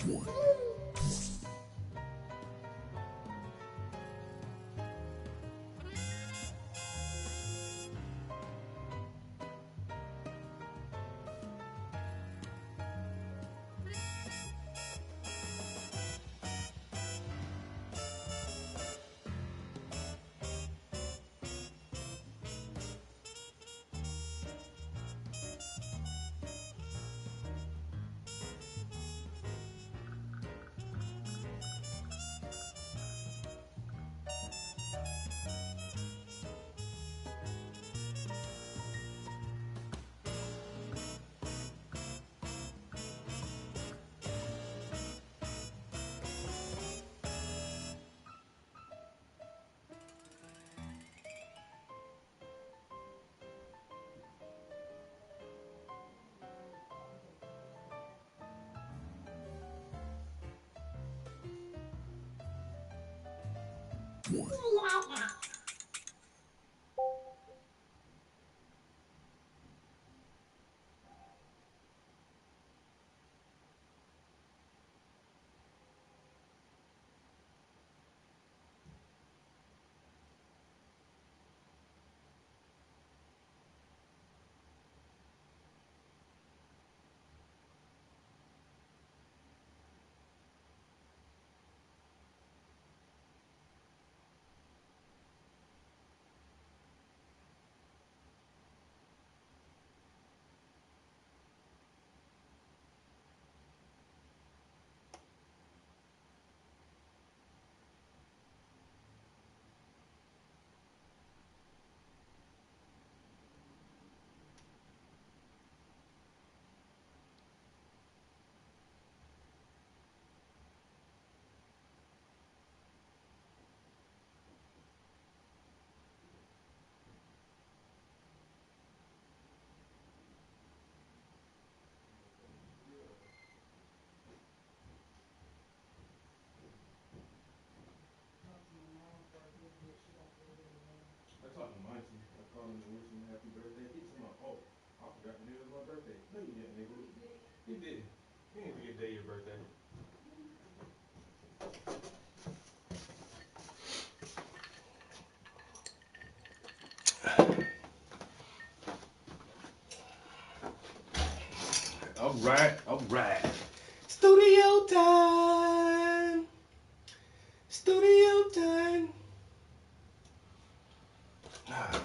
I talked to Monty. I called him to wish him a happy birthday. He told me, oh, I forgot today was my birthday. No, you didn't, nigga. He didn't. He didn't forget the day of your birthday. All right, all right. Studio time. Studio time. Ah.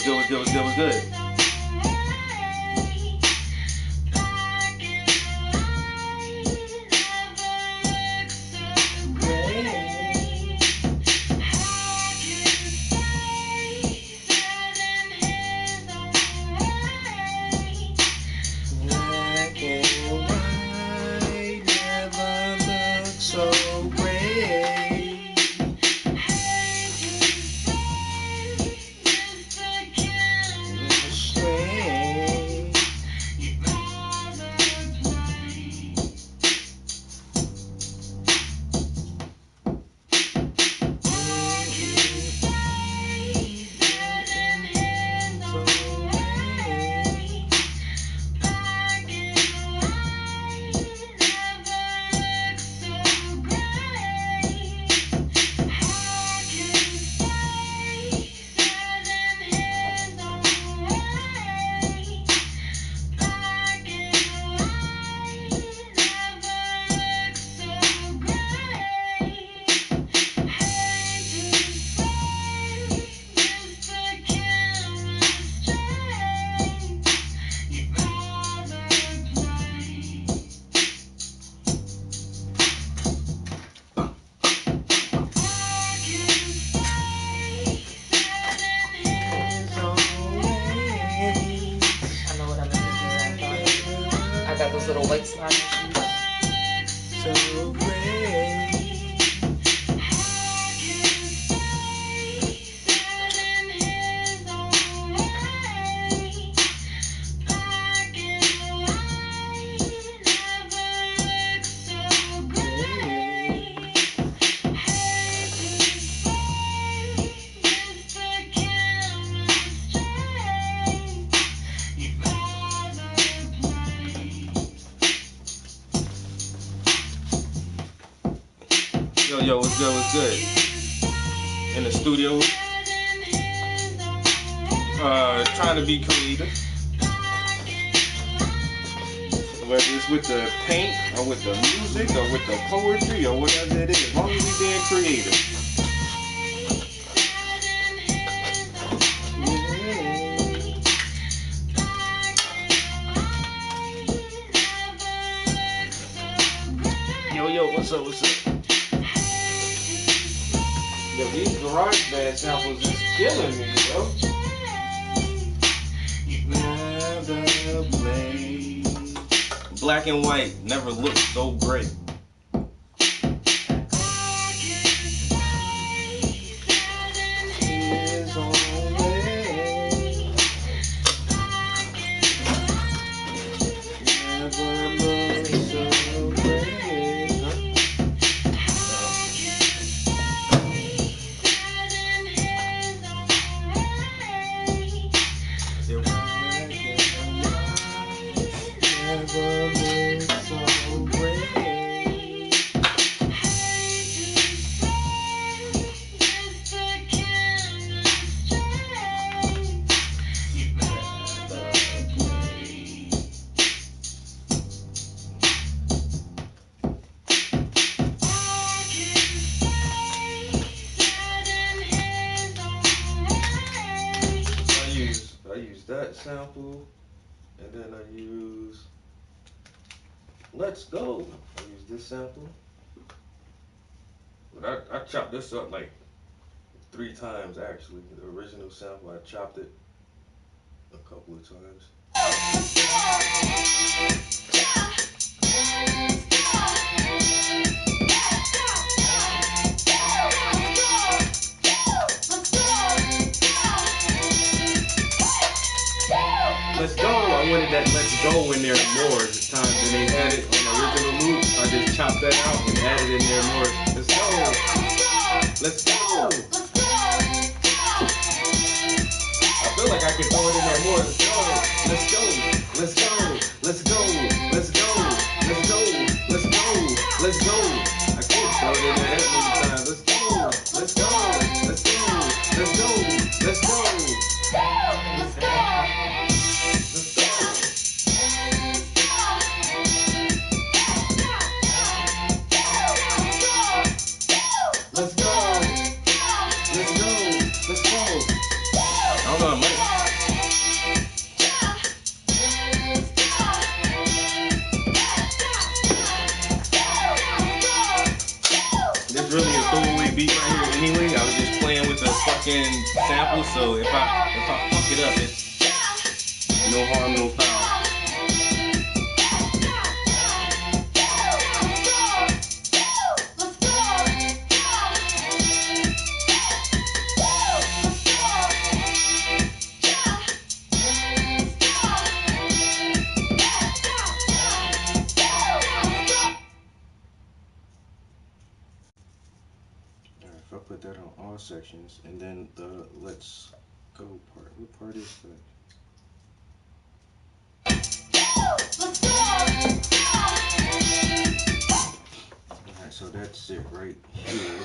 what's good, what's good, what's good, what's good? Those little white sliding shoes. So great. Yo, what's good, what's good? In the studio, trying to be creative. Whether it's with the paint, or with the music, or with the poetry, or whatever it is, as long as we being creative. Yo, what's up, what's up? Yo, these garage band samples is killing me, yo. Never play. Black and white never looked so great. I use that sample, and then I use Let's Go. I use this sample. But I chopped this up like 3 times actually. The original sample, I chopped it a couple of times. Let's Go, I wanted that Let's Go in there more times than they had it on the original loop. I just chopped that out and added in there more. Let's go. Let's go. I feel like I can throw it in there more. Let's go. Let's go. Let's go. Let's go. Let's go. Let's go. Let's go. Let's go. I can't throw it in there that many times. Let's go. Let's go. Let's go. Let's go. Let's go. Let's go. Let's go. Let's go. Let's go. I don't know, is really a throwaway beat right here anyway. I was just playing with the fucking sample, so if I fuck it up, it's no harm, no foul. If I put that on all sections, and then the let's go part, what part is that? Alright, so that's it right here.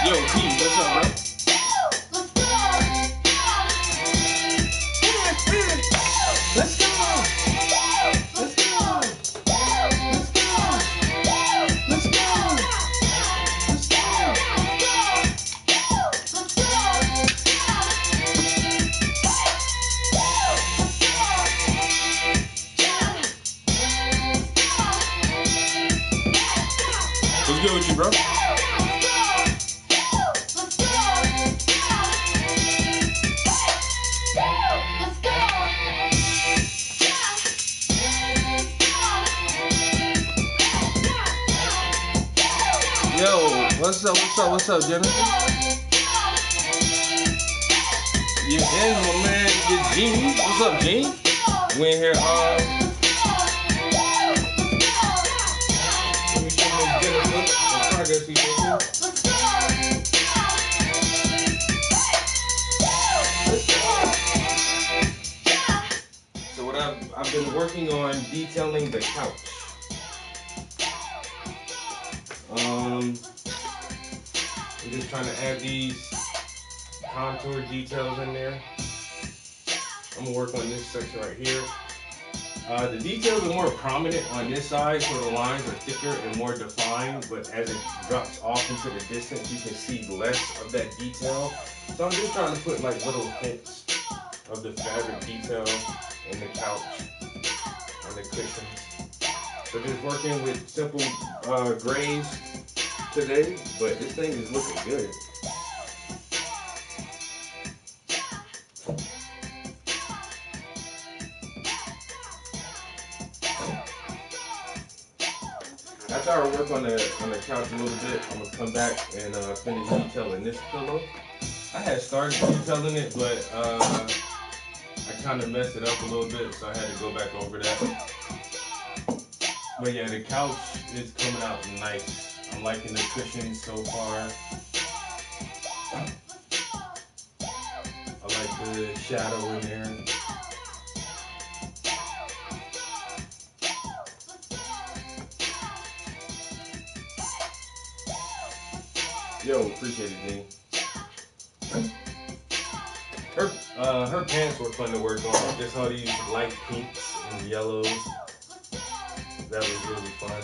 Yo, P, what's up, bro? Let's go! Let's go! Let's go! Let's go! Let's go! What's good with you, bro? Yo, what's up, Jennifer? Yeah, and my man, Gene. What's up, Gene? We in here, let me show you Jennifer, the progress he's making. So what I've been working on detailing the couch. I'm just trying to add these contour details in there. I'm gonna work on this section right here. The details are more prominent on this side, so the lines are thicker and more defined, but as it drops off into the distance, you can see less of that detail. So I'm just trying to put like little hints of the fabric detail in the couch and the cushions. So just working with simple grays today, but this thing is looking good. After I work on the couch a little bit, I'm gonna come back and finish detailing this pillow. I had started detailing it, but I kind of messed it up a little bit, so I had to go back over that. But yeah, the couch is coming out nice. I'm liking the cushions so far. I like the shadow in there. Yo, appreciate it, Dean. Her pants were fun to work on. Just all these light pinks and yellows. That was really fun.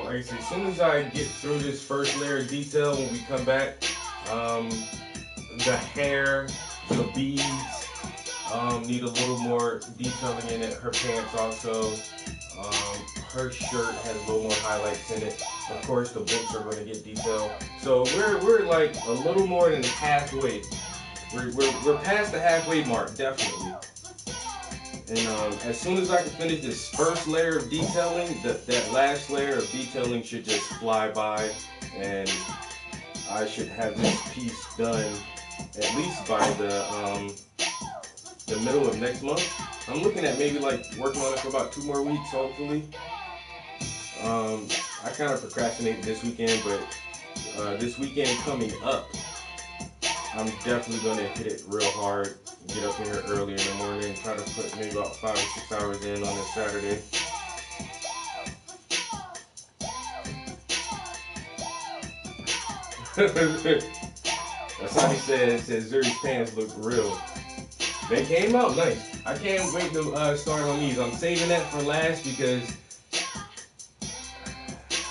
Like I said, as soon as I get through this first layer of detail, when we come back, the hair, the beads, Need a little more detailing in it. Her pants also. Her shirt has a little more highlights in it. Of course, the books are going to get detailed. So we're like a little more than halfway. We're past the halfway mark, definitely. And as soon as I can finish this first layer of detailing, that last layer of detailing should just fly by, and I should have this piece done at least by the middle of next month. I'm looking at maybe like working on it for about 2 more weeks, hopefully. I kind of procrastinated this weekend, but this weekend coming up, I'm definitely gonna hit it real hard. Get up here early in the morning, try to put maybe about 5 or 6 hours in on a Saturday. That's how he said Zuri's pants look real. They came out nice. I can't wait to start on these. I'm saving that for last because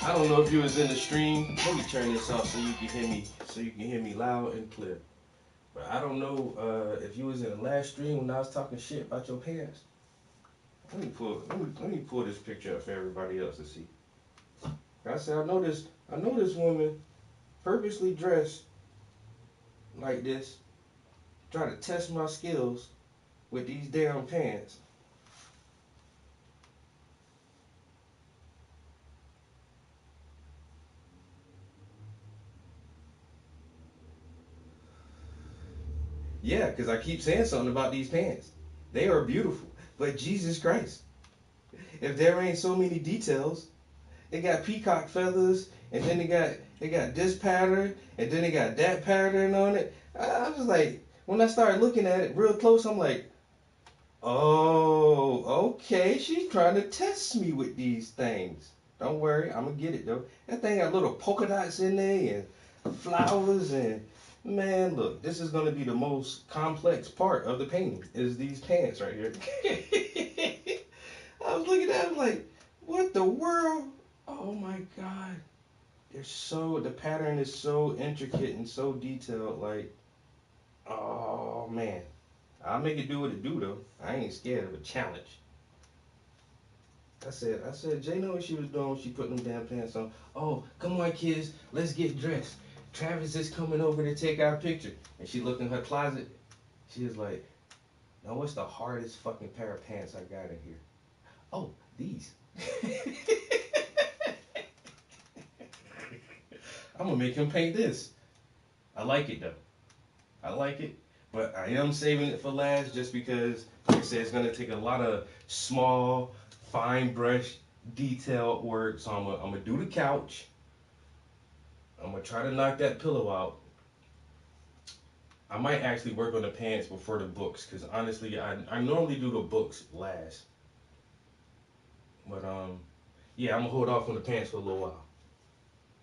I don't know if you was in the stream. Let me turn this off so you can hear me. So you can hear me loud and clear. But I don't know if you was in the last stream when I was talking shit about your pants. Let me pull this picture up for everybody else to see. I said I know this woman purposely dressed like this, try to test my skills with these damn pants. Yeah, because I keep saying something about these pants. They are beautiful. But Jesus Christ, if there ain't so many details, they got peacock feathers, and then they got this pattern, and then they got that pattern on it. I was like, when I started looking at it real close, I'm like, oh, okay, she's trying to test me with these things. Don't worry, I'm gonna get it though. That thing got little polka dots in there and flowers and man, look, this is gonna be the most complex part of the painting is these pants right here. I was looking at them like, what the world? Oh my god. The pattern is so intricate and so detailed, like, oh man. I'll make it do what it do though. I ain't scared of a challenge. I said, Jay know what she was doing when she put them damn pants on. Oh, come on kids, let's get dressed. Travis is coming over to take our picture. And she looked in her closet. She was like, now what's the hardest fucking pair of pants I got in here? Oh, these. I'm gonna make him paint this. I like it though. I like it. But I am saving it for last just because, like I said, it's gonna take a lot of small, fine brush, detailed work. So I'm gonna do the couch. I'm gonna try to knock that pillow out. I might actually work on the pants before the books, because honestly, I normally do the books last. But yeah, I'm gonna hold off on the pants for a little while.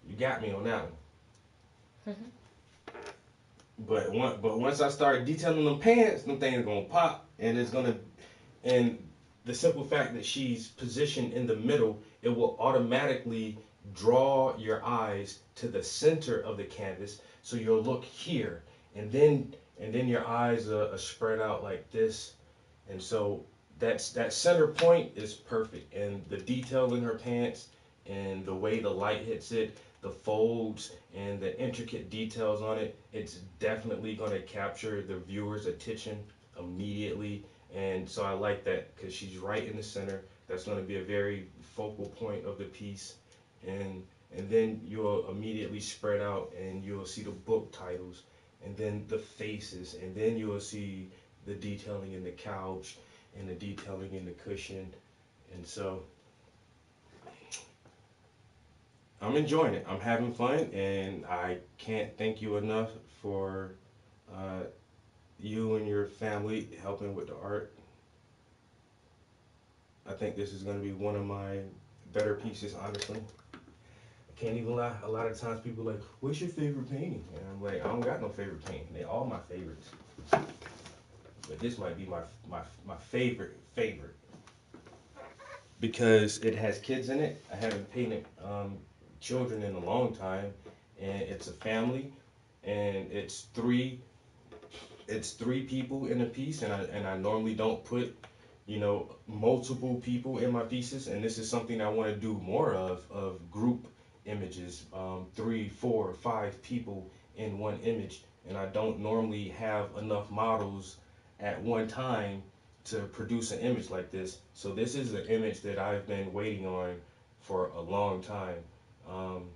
You got me on that one. But once I start detailing them pants, them things are gonna pop, and and the simple fact that she's positioned in the middle, it will automatically draw your eyes to the center of the canvas, so you'll look here, and then your eyes are spread out like this, and so that center point is perfect, and the detail in her pants and the way the light hits it, the folds and the intricate details on it, it's definitely going to capture the viewer's attention immediately. And so I like that because she's right in the center. That's going to be a very focal point of the piece. And then you'll immediately spread out and you'll see the book titles and then the faces, and then you'll see the detailing in the couch and the detailing in the cushion. And so I'm enjoying it. I'm having fun, and I can't thank you enough for uh, you and your family helping with the art. I think this is going to be one of my better pieces, honestly. I can't even lie. A lot of times people are like, what's your favorite painting? And I'm like, I don't got no favorite painting. They all my favorites. But this might be my favorite. Because it has kids in it. I haven't painted children in a long time. And it's a family. And it's three it's 3 people in a piece, and I normally don't put, multiple people in my pieces, and this is something I want to do more of group images, 3, 4, 5 people in one image, and I don't normally have enough models at one time to produce an image like this. So this is an image that I've been waiting on for a long time. Um,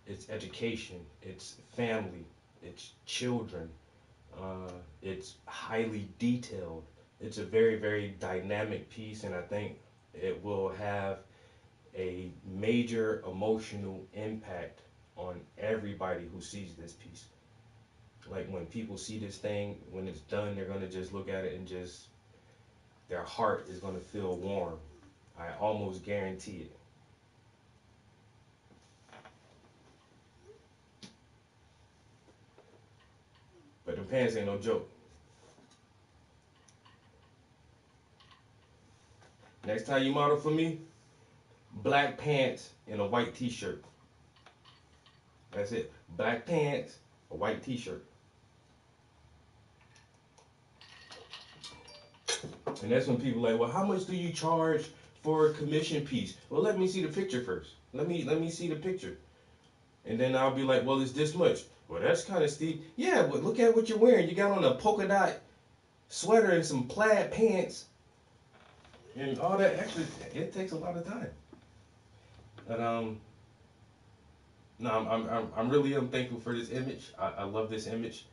it's education, it's family, it's children, it's highly detailed. It's a very, very dynamic piece, and I think it will have a major emotional impact on everybody who sees this piece. Like when people see this thing, when it's done, they're gonna just look at it and just their heart is gonna feel warm. I almost guarantee it. But the pants ain't no joke. Next time you model for me, black pants and a white t-shirt. That's it. Black pants, a white t-shirt. And that's when people are like, well, how much do you charge for a commission piece? Well, let me see the picture first. Let me see the picture. And then I'll be like, well, it's this much. Well, that's kind of steep. Yeah, but look at what you're wearing. You got on a polka dot sweater and some plaid pants and all that extra. It takes a lot of time. And no, I'm really thankful for this image. I love this image.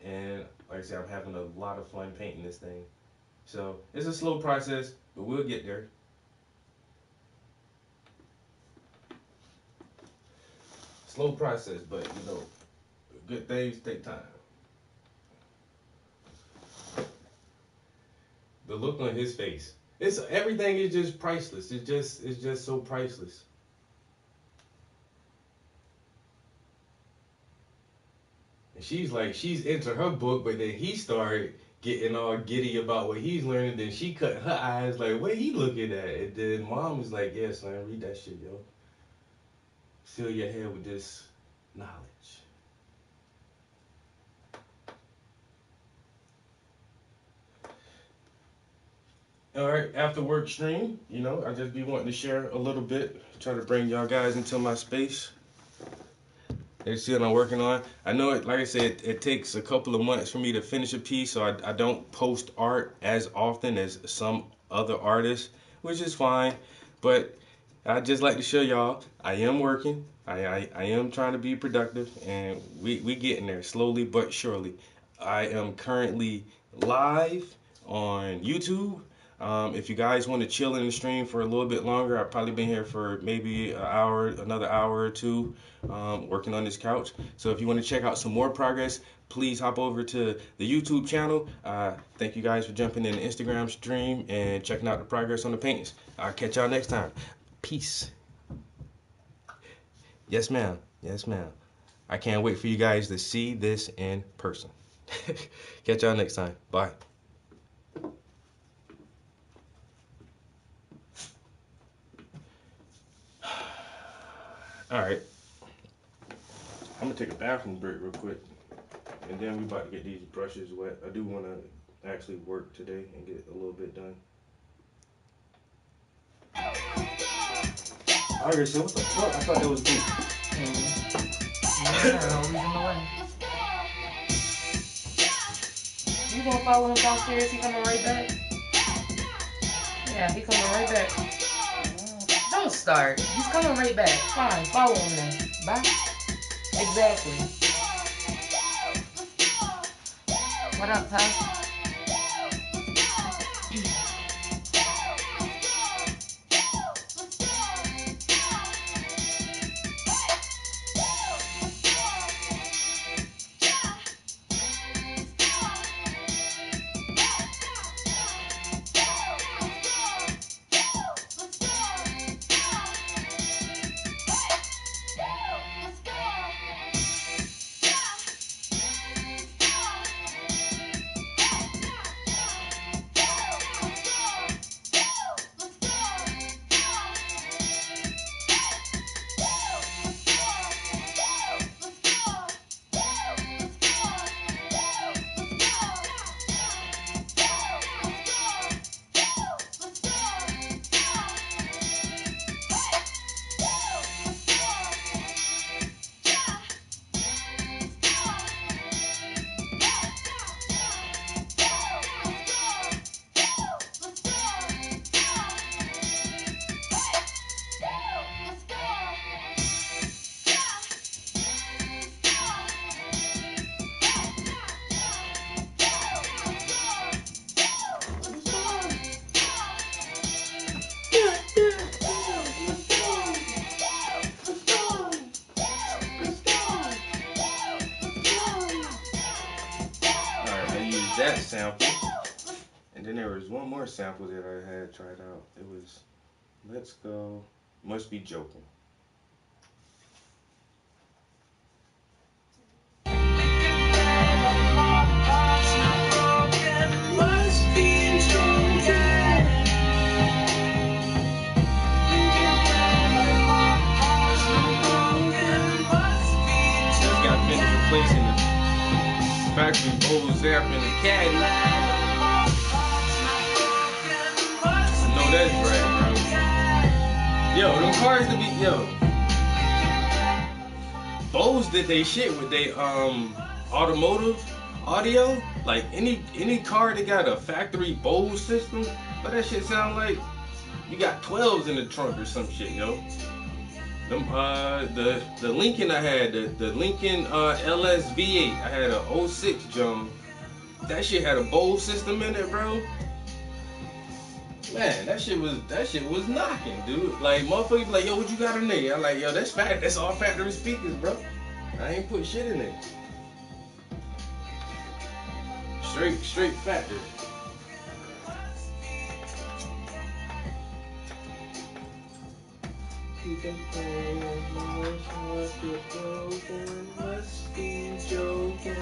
And like I said, I'm having a lot of fun painting this thing. So it's a slow process, but we'll get there. Slow process, but good things take time. The look on his face. It's everything is just priceless. It's just so priceless. And she's into her book, but then he started getting all giddy about what he's learning. Then she cut her eyes like, what he looking at? And then mom is like, yeah, son, read that shit, yo. Fill your head with this knowledge. All right, after work stream, I just be wanting to share a little bit, try to bring y'all guys into my space. They see what I'm working on. I know it, like I said, it takes a couple of months for me to finish a piece, so I don't post art as often as some other artists, which is fine. But I just like to show y'all I am working. I am trying to be productive, and we getting there slowly but surely. I am currently live on YouTube. If you guys want to chill in the stream for a little bit longer, I've probably been here for maybe an hour, another hour or two, working on this couch. So if you want to check out some more progress, please hop over to the YouTube channel. Thank you guys for jumping in the Instagram stream and checking out the progress on the paintings. I'll catch y'all next time. Peace. Yes, ma'am. Yes, ma'am. I can't wait for you guys to see this in person. Catch y'all next time. Bye. All right. I'm gonna take a bathroom break real quick, and then we about to get these brushes wet. I do want to actually work today and get a little bit done. Alright, so what the fuck? I thought that was me. You gonna follow him downstairs? He coming right back? Yeah, he coming right back. Don't start. He's coming right back. Fine, follow him then. Bye. Exactly. What up, Ty? more sample that I had tried out. It was Let's Go, Must Be Joking. Replacing the factory Bose amp in the caddy. I know that's right, bro. Yo, them cars to be Bose did they shit with they automotive audio. Like any car that got a factory Bose system, but that shit sound like you got 12s in the trunk or some shit, yo. Them, the Lincoln I had, the Lincoln LS V8, I had a 06 jump. That shit had a Bose system in it, bro. Man, that shit was knocking, dude. Like motherfuckers be like, yo, what you got in there? I'm like, yo, that's all factory speakers, bro. I ain't put shit in it. Straight factory. You can play emotion must be broken, must be joking.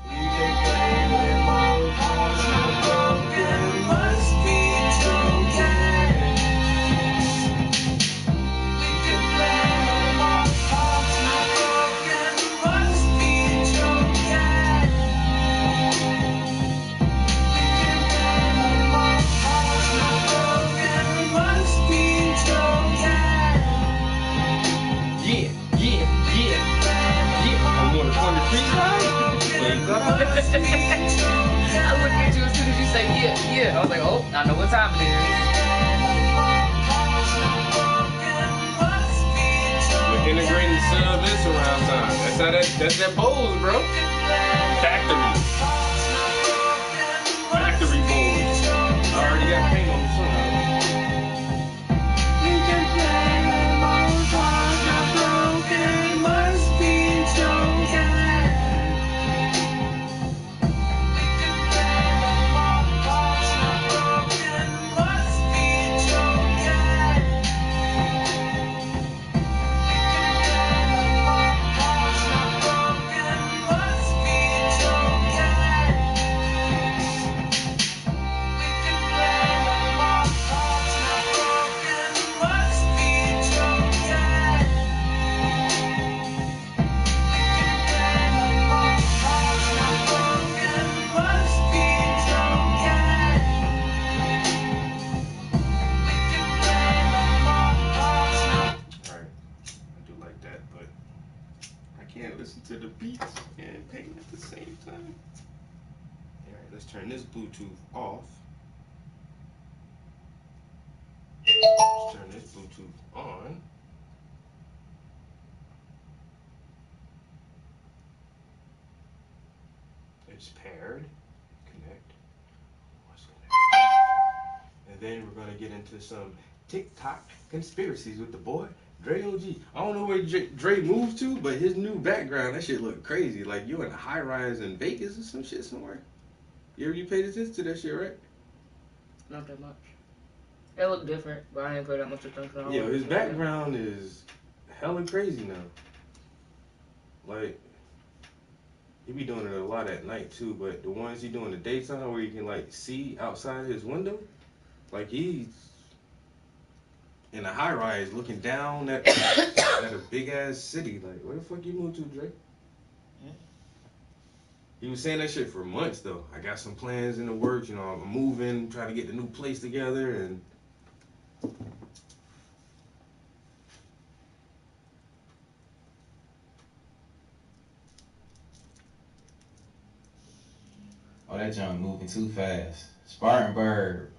You can play emotion broken, must be joking. You can play emotion broken, must be joking. I looked at you as soon as you say yeah. I was like, oh, I know what time it is. With integrated sub and surround sound. That's that Bose, bro. Factory Bose. I already got paint on the sound. You can play broken, must be joking. To the beats and paint at the same time. Alright, let's turn this Bluetooth off. Let's turn this Bluetooth on. It's paired. Connect. Let's connect. And then we're gonna get into some TikTok conspiracies with the boy Dre OG. I don't know where Dre moved to, but his new background, that shit look crazy. Like you in a high rise in Vegas or some shit somewhere. You paid attention to that shit, right? Not that much. It looked different, but I didn't pay that much attention. Yeah, his background is hella crazy now. Like, he be doing it a lot at night too, but the ones he do in the daytime where you can like see outside his window, like he's in a high rise looking down at a big ass city. Like, where the fuck you moved to, Dre? He was saying that shit for months though. I got some plans in the works, you know, I'm moving, trying to get the new place together and oh, that junk moving too fast. Spartanburg,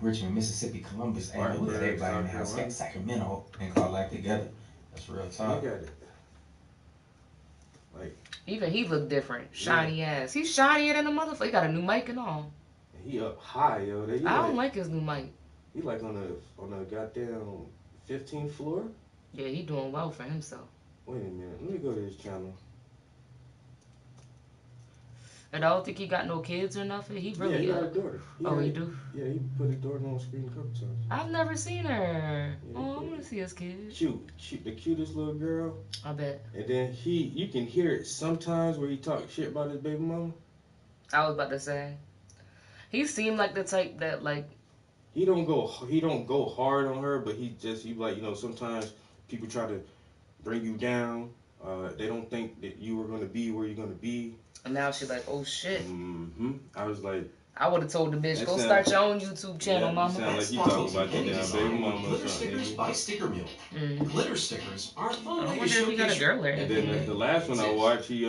Richmond, Mississippi, Columbus, hey, look at everybody in the house. Sacramento and call life together. That's real talk. Look at it. Like, even he looked different. Shiny ass. He's shinier than a motherfucker. He got a new mic and all. He up high, yo. I don't like his new mic. He like on a goddamn 15th floor. Yeah, he doing well for himself. Wait a minute. Let me go to his channel. And I don't think he got no kids or nothing. He really he got a daughter. he do? Yeah, he put his daughter on screen a couple times. I've never seen her. Yeah, Oh, I want to see his kid. Cute, the cutest little girl. I bet. And then you can hear it sometimes where he talks shit about his baby mama. I was about to say. He seemed like the type that like. He don't go hard on her, but he like, you know, sometimes people try to bring you down. They don't think that you were gonna be where you're gonna be. And now she's like, oh shit. I was like, I would have told the bitch, go start your own YouTube channel, mama. Sound like you talking about your damn baby mama. Glitter stickers by Sticker Mule. Glitter stickers aren't fun. I wonder if he got a girl there. And then the last one I watched, he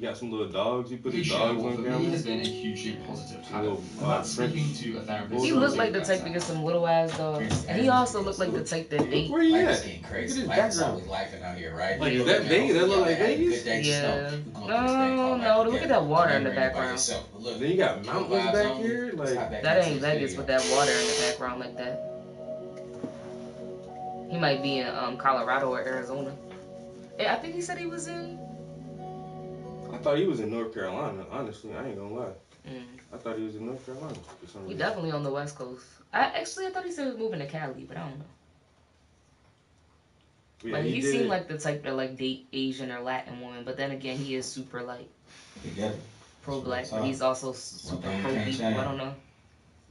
got some little dogs. He put his dogs on camera. He has been a hugely positive talent. Speaking to a therapist. He looked like the type to get some little ass dogs. And he also looked like the type that date. Where he Life at? is getting crazy. Look at his Life is always laughing out here, right? Like, is that Vegas? That look like Vegas? Yeah. No, look at that water in the background. Then you got mountains back here. Like, that ain't Vegas with that water in the background like that. He might be in Colorado or Arizona. I think he said he was in. I thought he was in North Carolina. Honestly, I ain't gonna lie. Mm. I thought he was in North Carolina for some He reason. definitely on the West Coast. I thought he said he was moving to Cali, but I don't know. Yeah, Like he did seemed it. like the type to like date Asian or Latin women, but then again, he is super like Together. pro-black, but he's also super pro-people. I don't know.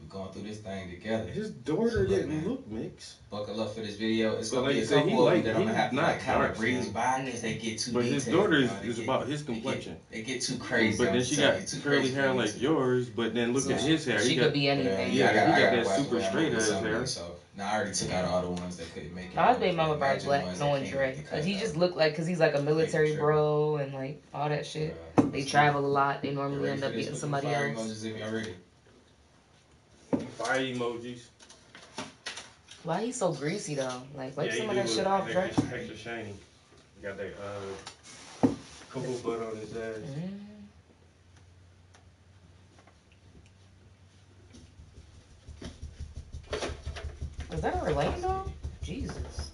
We're going through this thing together. His daughter didn't look mixed. Buckle up for this video. It's But gonna be like a you said, couple of them he that I'm gonna have to not like kind dark of breeze skin. by because they get too But detailed. his daughter you know, is they about get- his complexion. They get too crazy. But I'm then just she telling got you, too curly crazy hair for me like to- yours, but then look at his hair. She He could got, be anything. Yeah, I he gotta got that watch the super way I straight move with ass some of hair. these, So now I already took out all the ones that couldn't make it. His baby mama probably Imagine black, the ones knowing that Dre. can't Cause he cut just out. looked like, cause he's like a military True. bro and like all that shit. They travel a lot. They normally end up getting somebody else. Fire emojis. Why he's so greasy though? Like wipe Yeah, some he of do that shit look off, Dre. extra shiny. Got that cocoa butter on his ass. Is that Orlando? Jesus.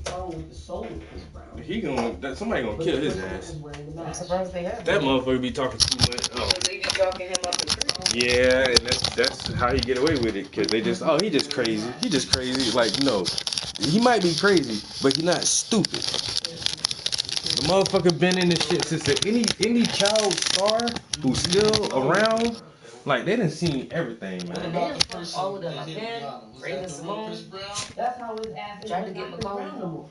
Oh, with the soul of Chris Brown. He somebody gonna kill his ass. I'm surprised they have. That motherfucker be talking too much. Oh. They be talking him up the tree. Yeah, and that's how he get away with it. Cause they just, he just crazy. He just crazy. Like, no, he might be crazy, but he not stupid. The motherfucker been in this shit since any child star who's still around. Like, they done seen everything, man. All of them. Again, Raven Simone. That's how his ass is. Tried to get not Chris McCall. Brown no more.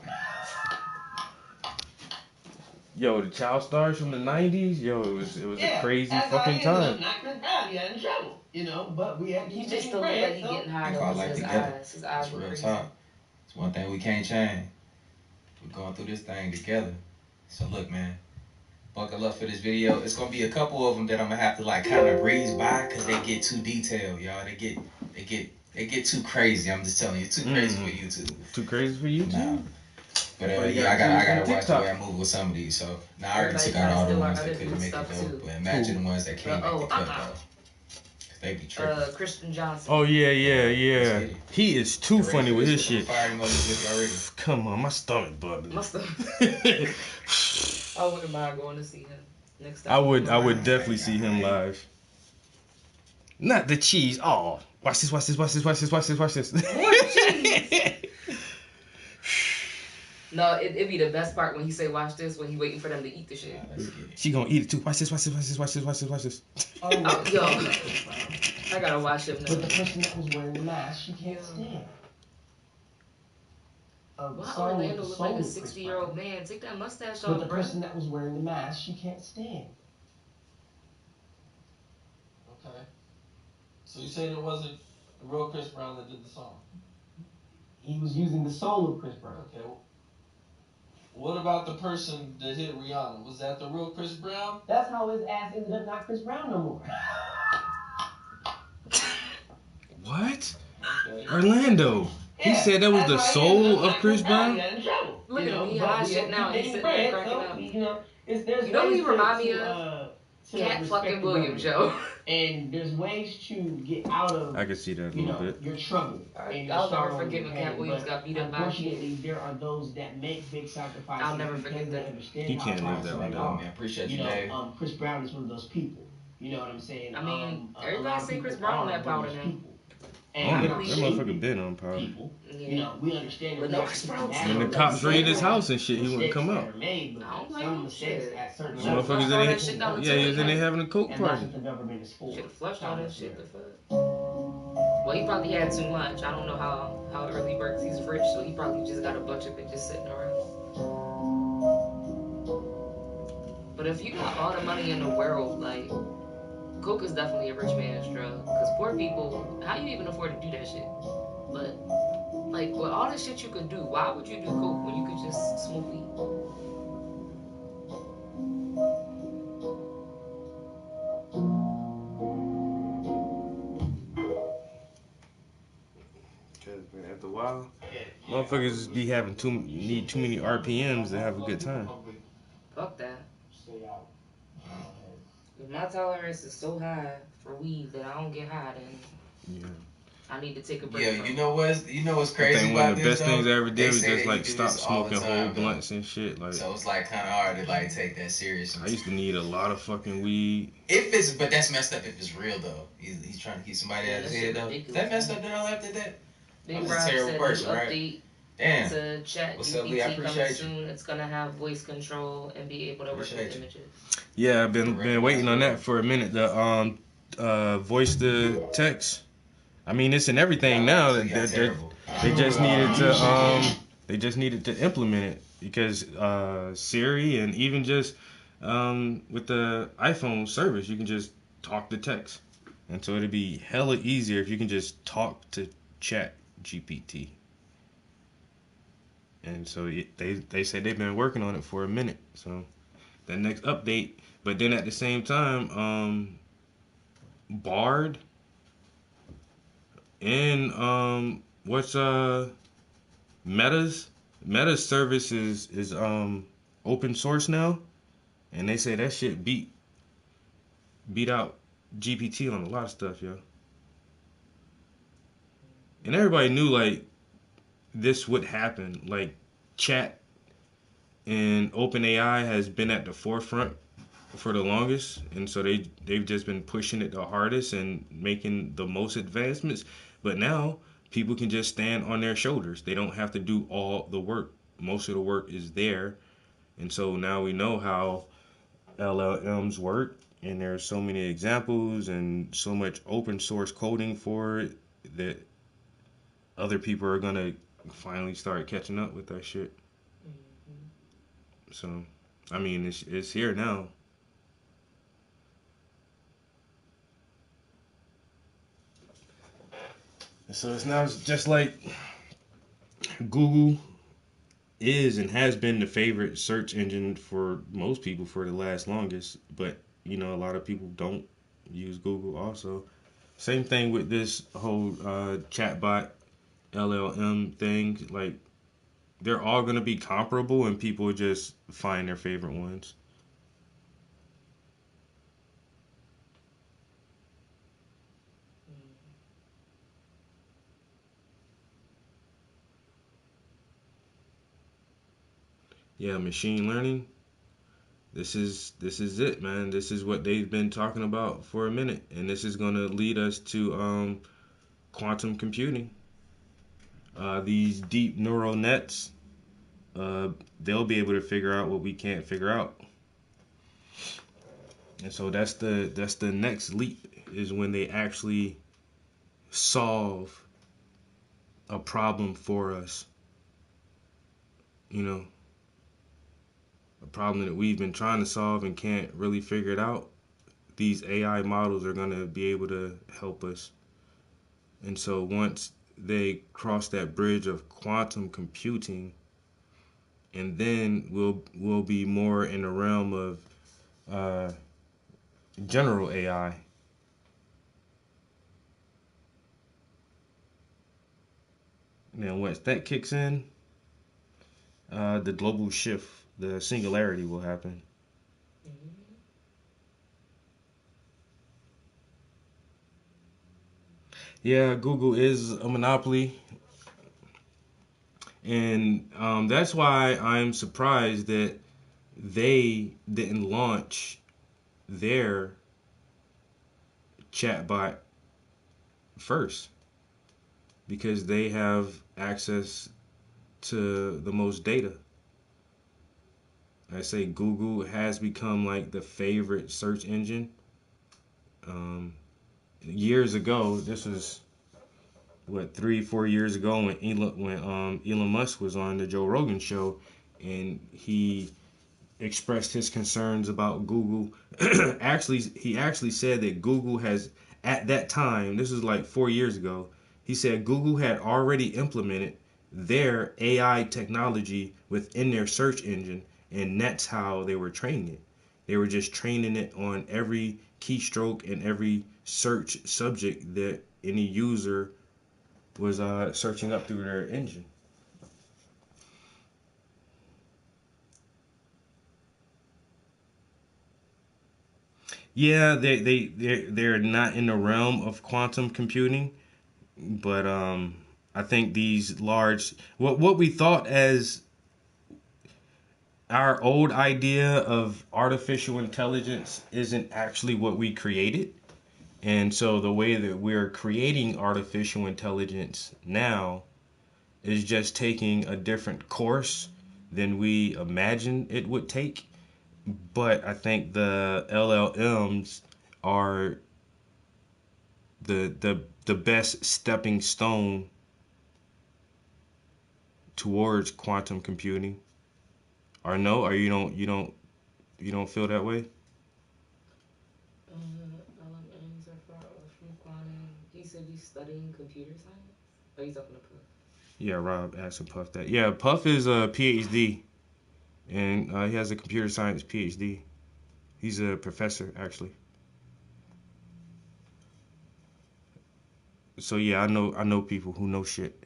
Yo, the child stars from the 90s, yo, it was a crazy fucking time. Not Chris Brown. He had in trouble, you know. But we had He just still look like he getting high Call on like his together. eyes. His eyes That's were real crazy. talk. It's one thing we can't change. We're going through this thing together. So look, man, buckle up for this video. It's gonna be a couple of them that I'm gonna have to like kind of breeze by because they get too detailed, y'all. They get too crazy. I'm just telling you, too crazy for YouTube. Too crazy for you, Nah. too? But That's why you yeah, I gotta gotta do it watch on the way I move with some of these. So now I already Everybody took out all the gotta ones steal that our couldn't other make it stuff, though. too. But imagine the ones that can't make the cut though. 'Cause they be tripping. Christian Johnson. Oh, yeah. He is too funny with his shit. Fire emojis with you already. Come on, my stomach bubbling. Must have. I wouldn't mind going to see him next time. I would definitely see him live. Not the cheese. Oh, watch this. More cheese. No, it'd be the best part when he say watch this when he waiting for them to eat the shit. Let's get it. She gonna eat it too. Watch this. Oh, Yo, I gotta watch him But the now. person that was wearing the mask, she can't stand. Why Sorry, with Orlando the look like soul a of Chris 60-year-old Brown. man? Take that mustache But the off, bro. person that was wearing the mask, she can't stand. Okay. So you saying it wasn't the real Chris Brown that did the song? He was using the soul of Chris Brown. Okay. What about the person that hit Rihanna? Was that the real Chris Brown? That's how his ass ended up not Chris Brown no more. What? Okay. Orlando. He said that was the soul of Chris Brown? He got in trouble. Look You at know, him, he but high we shit had now, to he's pay sitting bread, there cracking so, up. You know, there's You know who he ways remind to, me of? to Cat respect fucking the Williams, government. yo. And there's ways to get out of I can see that a you little know, bit. your trouble and your I'll never sorrow and forget your when Cat pain. Williams But got beat up by a unfortunately, kid. there are those that make big sacrifices I'll never because forget they that. understand He how can't live lives that are one Like, down. man, appreciate You you, know, Dave. Chris Brown is one of those people. You know what I'm saying? I mean, A everybody lot of say Chris people Brown are that one of powder those now. people. Oh, And we that don't motherfucker shame been on power. people. Yeah. You know, we understand that But we no, have Chris to Brown take When the too. cops raided his Yeah. house and shit, he wouldn't mistakes come that out. are made, but I don't blame some him. mistakes Shit. at certain Should've levels. flushed Motherfuckers all in that shit down the yeah, he was in there toilet. having a coke And that's party. what the government is for. Should have flushed all that shit. The Thomas fuck. Well, he probably had too much. I don't know how it really works. He's rich, so he probably just got a bunch of it just sitting around. But if you got all the money in the world, like, coke is definitely a rich man's drug. Because poor people, how you even afford to do that shit? But, like, with all the shit you could do, why would you do coke when you could just smoke weed? Cause man, after a while, motherfuckers be having need too many RPMs to have a good time. Fuck that. Stay out. My tolerance is so high for weed that I don't get high, then Yeah. I need to take a break Yeah, from you it. know what's I crazy think one about of the this best things I though? ever They did was say just that like you do stop this all the smoking whole time, though. blunts and shit. Like So it's like kind of hard to like take that serious. I used to need a lot of fucking weed. But that's messed up if it's real though. He's trying to keep somebody Yeah, out of his that head shit though. Is ridiculous, that messed man. up that all after that? Big I'm Rob a terrible said person, new right? update Damn. to Chat What's up, Lee? I GPT coming appreciate you. soon. It's gonna have voice control and be able to work Appreciate with you. images. Yeah, I've been waiting on that for a minute. The voice to text. I mean, it's in everything now. So y'all terrible. They just needed to implement it because Siri and even just with the iPhone service, you can just talk to text, and so it'd be hella easier if you can just talk to Chat GPT. And so they said they've been working on it for a minute. So the next update, but then at the same time, Bard and what's Meta's service is open source now, and they say that shit beat out GPT on a lot of stuff, yo. And everybody knew like this would happen. Like Chat and OpenAI has been at the forefront for the longest, and so they've just been pushing it the hardest and making the most advancements. But now people can just stand on their shoulders. They don't have to do all the work. Most of the work is there, and so now we know how LLMs work, and there's so many examples and so much open source coding for it that other people are gonna finally start catching up with that shit. So, I mean, it's here now. So it's now just like Google is and has been the favorite search engine for most people for the longest, but you know a lot of people don't use Google also. Same thing with this whole chatbot LLM thing. Like they're all gonna be comparable, and people just find their favorite ones. Yeah, machine learning. This is it, man. This is what they've been talking about for a minute, and this is gonna lead us to quantum computing. These deep neural nets, they'll be able to figure out what we can't figure out, and so that's the next leap is when they actually solve a problem for us. You know, a problem that we've been trying to solve and can't really figure it out. These AI models are going to be able to help us. And so once they cross that bridge of quantum computing, and then we'll be more in the realm of general AI. Now once that kicks in, the global shift, the singularity will happen. Yeah, Google is a monopoly, and that's why I'm surprised that they didn't launch their chatbot first, because they have access to the most data. I say Google has become like the favorite search engine. Um, Years ago, this was what 3-4 years ago when Elon Musk was on the Joe Rogan show, and he expressed his concerns about Google. He actually said that Google has, at that time, this was like 4 years ago, he said Google had already implemented their AI technology within their search engine, and that's how they were training it. They were just training it on every keystroke and every search subject that any user was searching up through their engine. Yeah, they're not in the realm of quantum computing, but I think these large, what we thought as our old idea of artificial intelligence isn't actually what we created. And so the way that we're creating artificial intelligence now is just taking a different course than we imagined it would take. But I think the LLMs are the best stepping stone towards quantum computing. Or no, or you don't feel that way? LMNs are from quantum. He said he's studying computer science. Oh, he's talking to Puff. Yeah, Rob asked Puff that. Yeah, Puff is a PhD, and he has a computer science PhD. He's a professor actually. So yeah, I know people who know shit.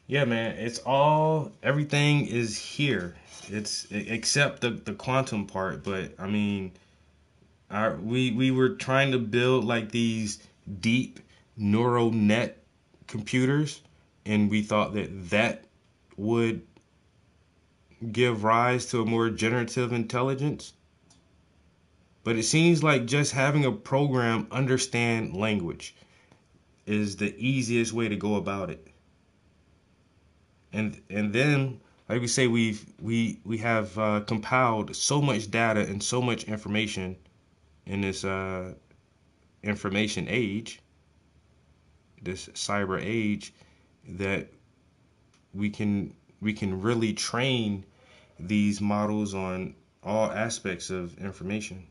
Yeah, man, everything is here. It's except the quantum part, but I mean, we were trying to build like these deep neural net computers, and we thought that would give rise to a more generative intelligence. But it seems like just having a program understand language is the easiest way to go about it. And then, like we say, we have compiled so much data and so much information in this information age, this cyber age, that we can really train these models on all aspects of information.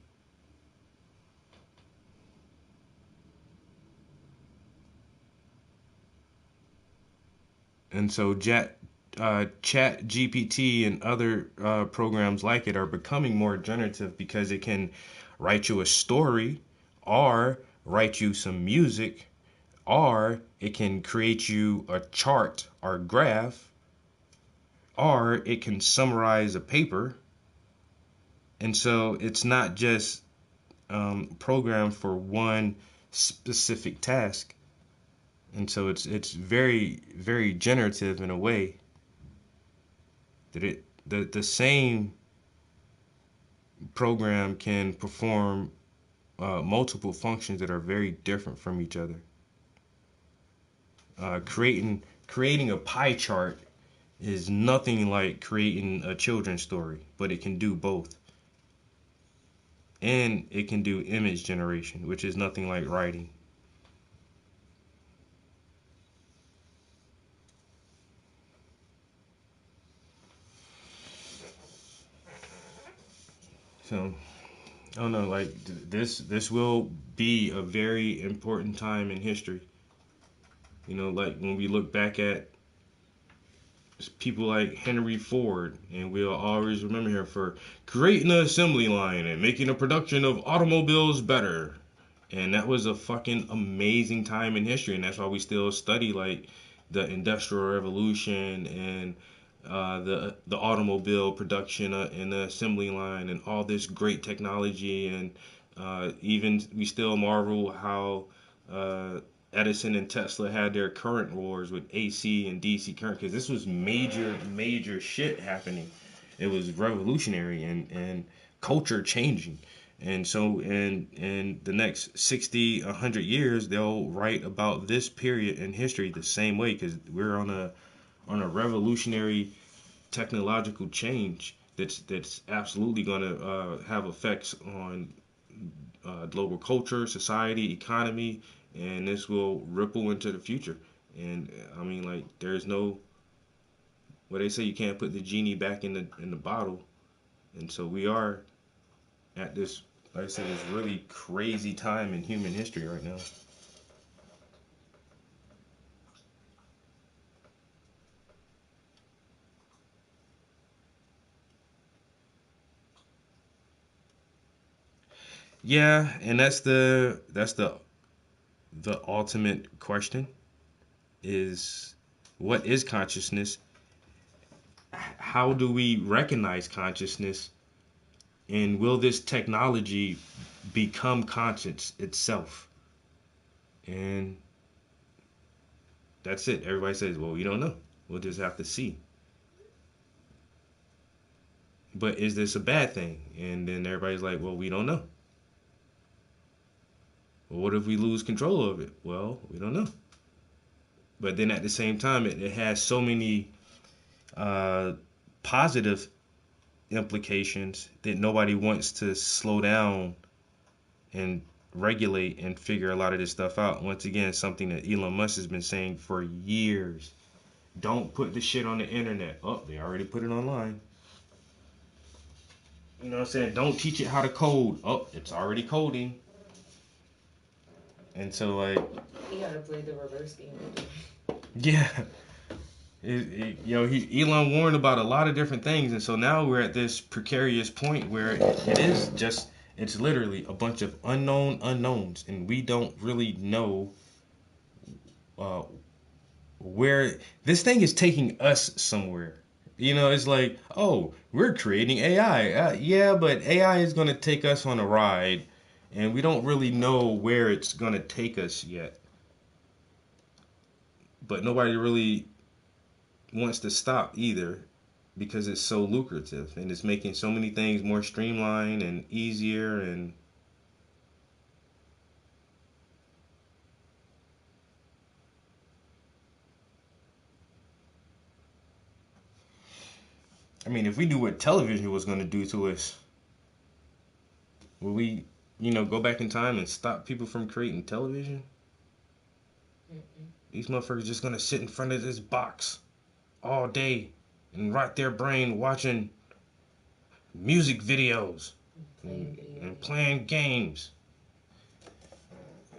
And so Chat GPT and other programs like it are becoming more generative because it can write you a story, or write you some music, or it can create you a chart or graph, or it can summarize a paper. And so it's not just programmed for one specific task. And so it's very, very generative in a way that the same program can perform multiple functions that are very different from each other. Creating a pie chart is nothing like creating a children's story, but it can do both. and it can do image generation, which is nothing like writing. So I don't know, like this will be a very important time in history. You know, like when we look back at people like Henry Ford, and we'll always remember him for creating an assembly line and making a production of automobiles better. And that was a fucking amazing time in history, and that's why we still study like the Industrial Revolution and the automobile production and the assembly line and all this great technology, and even we still marvel how Edison and Tesla had their current wars with AC and DC current, because this was major shit happening. It was revolutionary and culture changing. And so in the next 60, 100 years, they'll write about this period in history the same way, because we're on a revolutionary technological change that's absolutely going to have effects on global culture, society, economy, and this will ripple into the future. And I mean, like, there's no, what they say, you can't put the genie back in the bottle. And so we are at this, like I said, this really crazy time in human history right now. Yeah, and that's the ultimate question is, what is consciousness? How do we recognize consciousness? And will this technology become conscious itself? And that's it. Everybody says, well, we don't know. We'll just have to see. But is this a bad thing? And then everybody's like, well, we don't know. Well, what if we lose control of it? Well, we don't know. But then at the same time, it has so many positive implications that nobody wants to slow down and regulate and figure a lot of this stuff out. Once again, something that Elon Musk has been saying for years. Don't put the shit on the internet. Oh, they already put it online. You know what I'm saying? Don't teach it how to code. Oh, it's already coding. And so, like, You gotta play the reverse game. yeah. Elon warned about a lot of different things, and so now we're at this precarious point where it is just, it's literally a bunch of unknown unknowns, and we don't really know where this thing is taking us somewhere. You know, it's like, oh, we're creating AI. Yeah, but AI is going to take us on a ride, and we don't really know where it's going to take us yet. But nobody really wants to stop either, because it's so lucrative and it's making so many things more streamlined and easier. And I mean, if we knew what television was going to do to us, would we, go back in time and stop people from creating television? These motherfuckers just going to sit in front of this box all day and rot their brain watching music videos and playing games.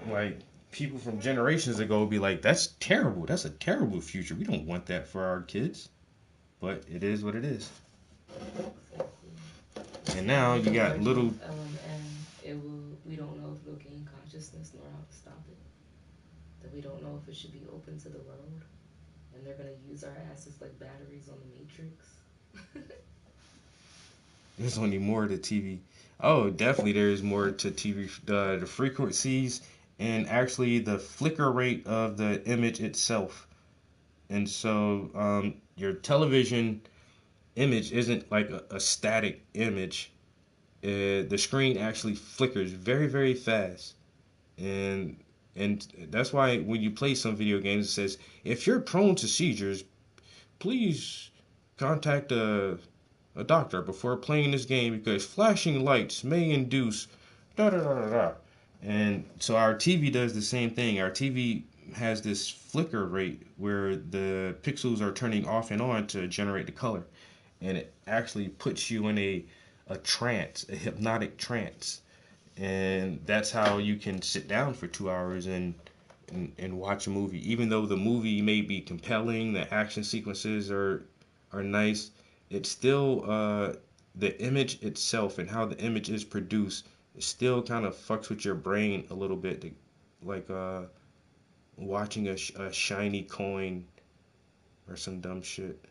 Like, people from generations ago would be like, that's terrible. That's a terrible future. We don't want that for our kids. But it is what it is. And now you got little... And we don't know if it'll gain consciousness nor how to stop it. That we don't know if it should be open to the world. And they're going to use our asses like batteries on the Matrix. There's only more to TV. Oh, definitely there is more to TV. The frequencies and actually the flicker rate of the image itself. And so your television image isn't like a static image. The screen actually flickers very, very fast. And that's why when you play some video games, it says, if you're prone to seizures, please contact a a doctor before playing this game because flashing lights may induce da da da da da. And so our TV does the same thing. Our TV has this flicker rate where the pixels are turning off and on to generate the color. And it actually puts you in a trance, a hypnotic trance. And that's how you can sit down for 2 hours and watch a movie. Even though the movie may be compelling, the action sequences are nice, it's still the image itself and how the image is produced, it still kind of fucks with your brain a little bit, like watching a shiny coin or some dumb shit.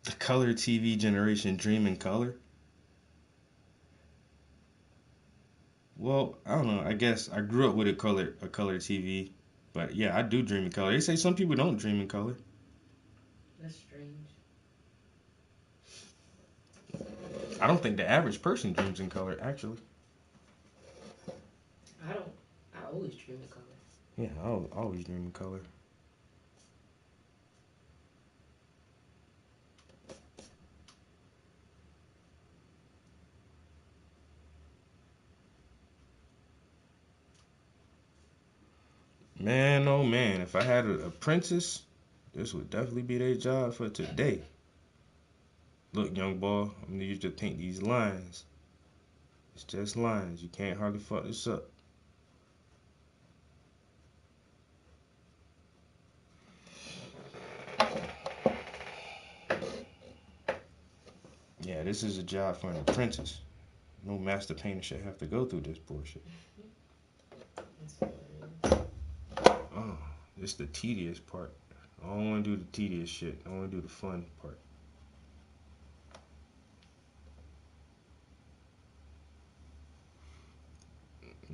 The color TV generation dream in color. Well, I don't know. I guess I grew up with a color TV, but yeah, I do dream in color. They say some people don't dream in color. That's strange. I don't think the average person dreams in color, actually. I don't. I always dream in color. Yeah, I always dream in color. Man, oh man, if I had a princess, this would definitely be their job for today. Look, young boy, I'm gonna need you to paint these lines. It's just lines. You can't hardly fuck this up. Yeah, this is a job for an apprentice. No master painter should have to go through this bullshit. Oh, this is the tedious part. I don't want to do the tedious shit. I want to do the fun part.